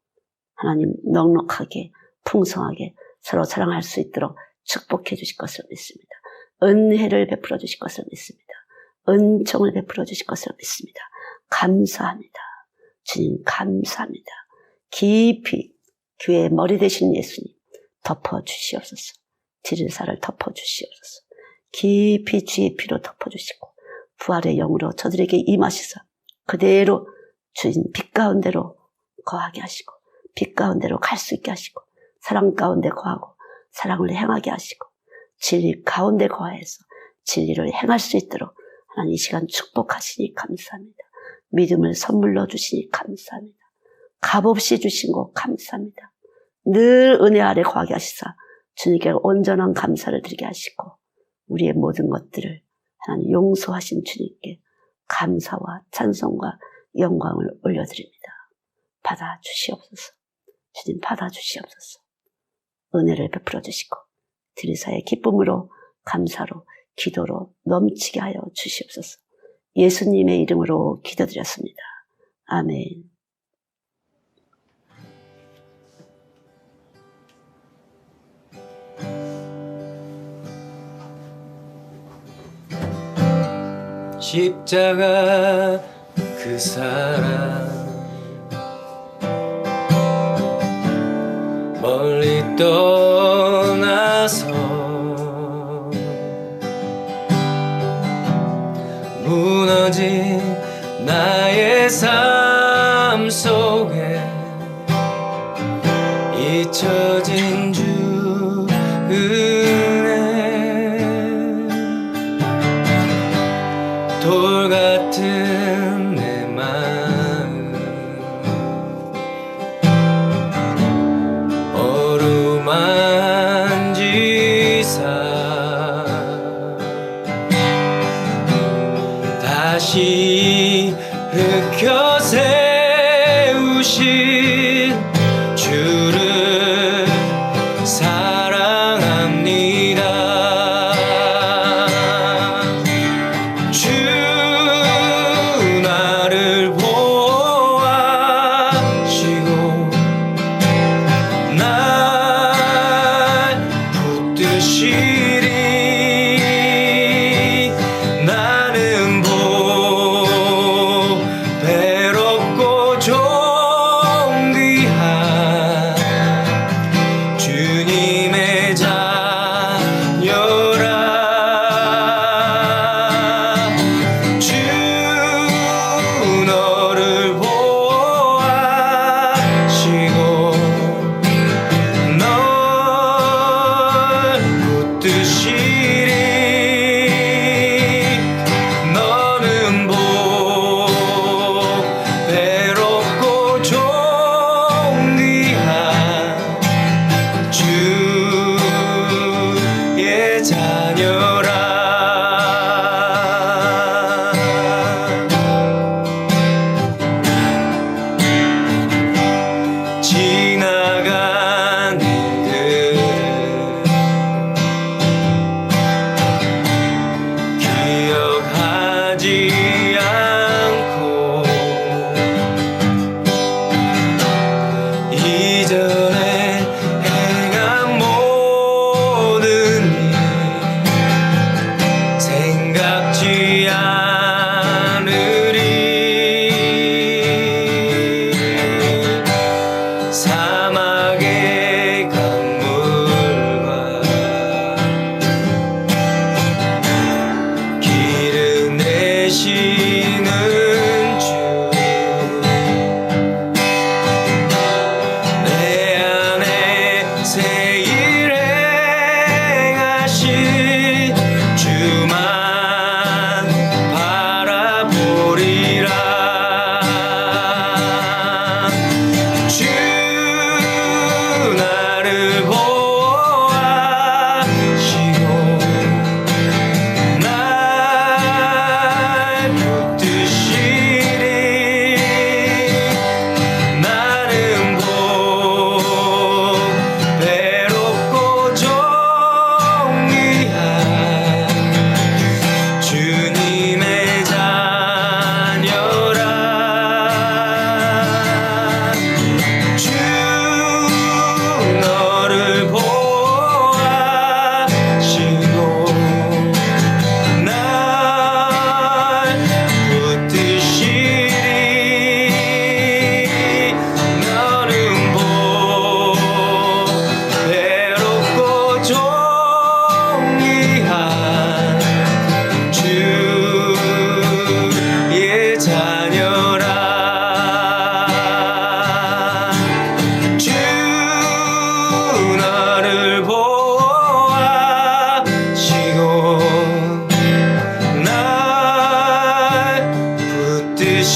하나님 넉넉하게 풍성하게 서로 사랑할 수 있도록 축복해 주실 것을 믿습니다. 은혜를 베풀어 주실 것을 믿습니다. 은총을 베풀어 주실 것을 믿습니다. 감사합니다. 주님 감사합니다. 깊이 교회의 머리 되신 예수님 덮어 주시옵소서. 지르사를 덮어 주시옵소서. 깊이 주의 피로 덮어 주시고 부활의 영으로 저들에게 임하시사 그대로 주인 빛 가운데로 거하게 하시고 빛 가운데로 갈 수 있게 하시고 사랑 가운데 거하고 사랑을 행하게 하시고 진리 가운데 거하여서 진리를 행할 수 있도록 하나님 이 시간 축복하시니 감사합니다. 믿음을 선물로 주시니 감사합니다. 값없이 주신 것 감사합니다. 늘 은혜 아래 거하게 하시사 주님께 온전한 감사를 드리게 하시고 우리의 모든 것들을 하나님 용서하신 주님께 감사와 찬송과 영광을 올려드립니다. 받아주시옵소서. 주님 받아주시옵소서. 은혜를 베풀어 주시고 들이사의 기쁨으로 감사로 기도로 넘치게 하여 주시옵소서. 예수님의 이름으로 기도드렸습니다. 아멘. 십자가 그 사랑 멀리 떠나서 무너진 나의 삶 속에 잊혀진 주 은혜 돌 같은 내 마음 어루만지사 다시 흑혀 세우신 주를 사랑합니다. 주 나를 보아시고 날 붙드시리. 나는 괴롭고 존귀한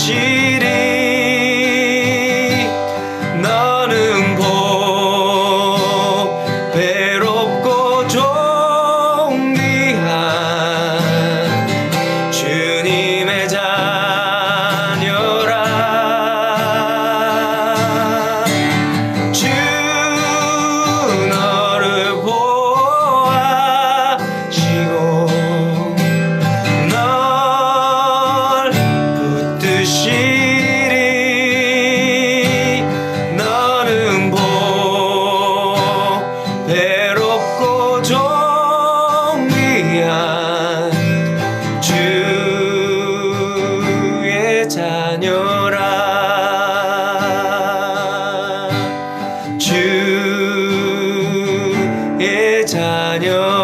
붙드시리 너는 보배롭고 존귀한 주님의 자녀라 주 너를 보아시고 널 붙드시리 너는 보배롭고 존귀한 주의 자녀라 주의 자녀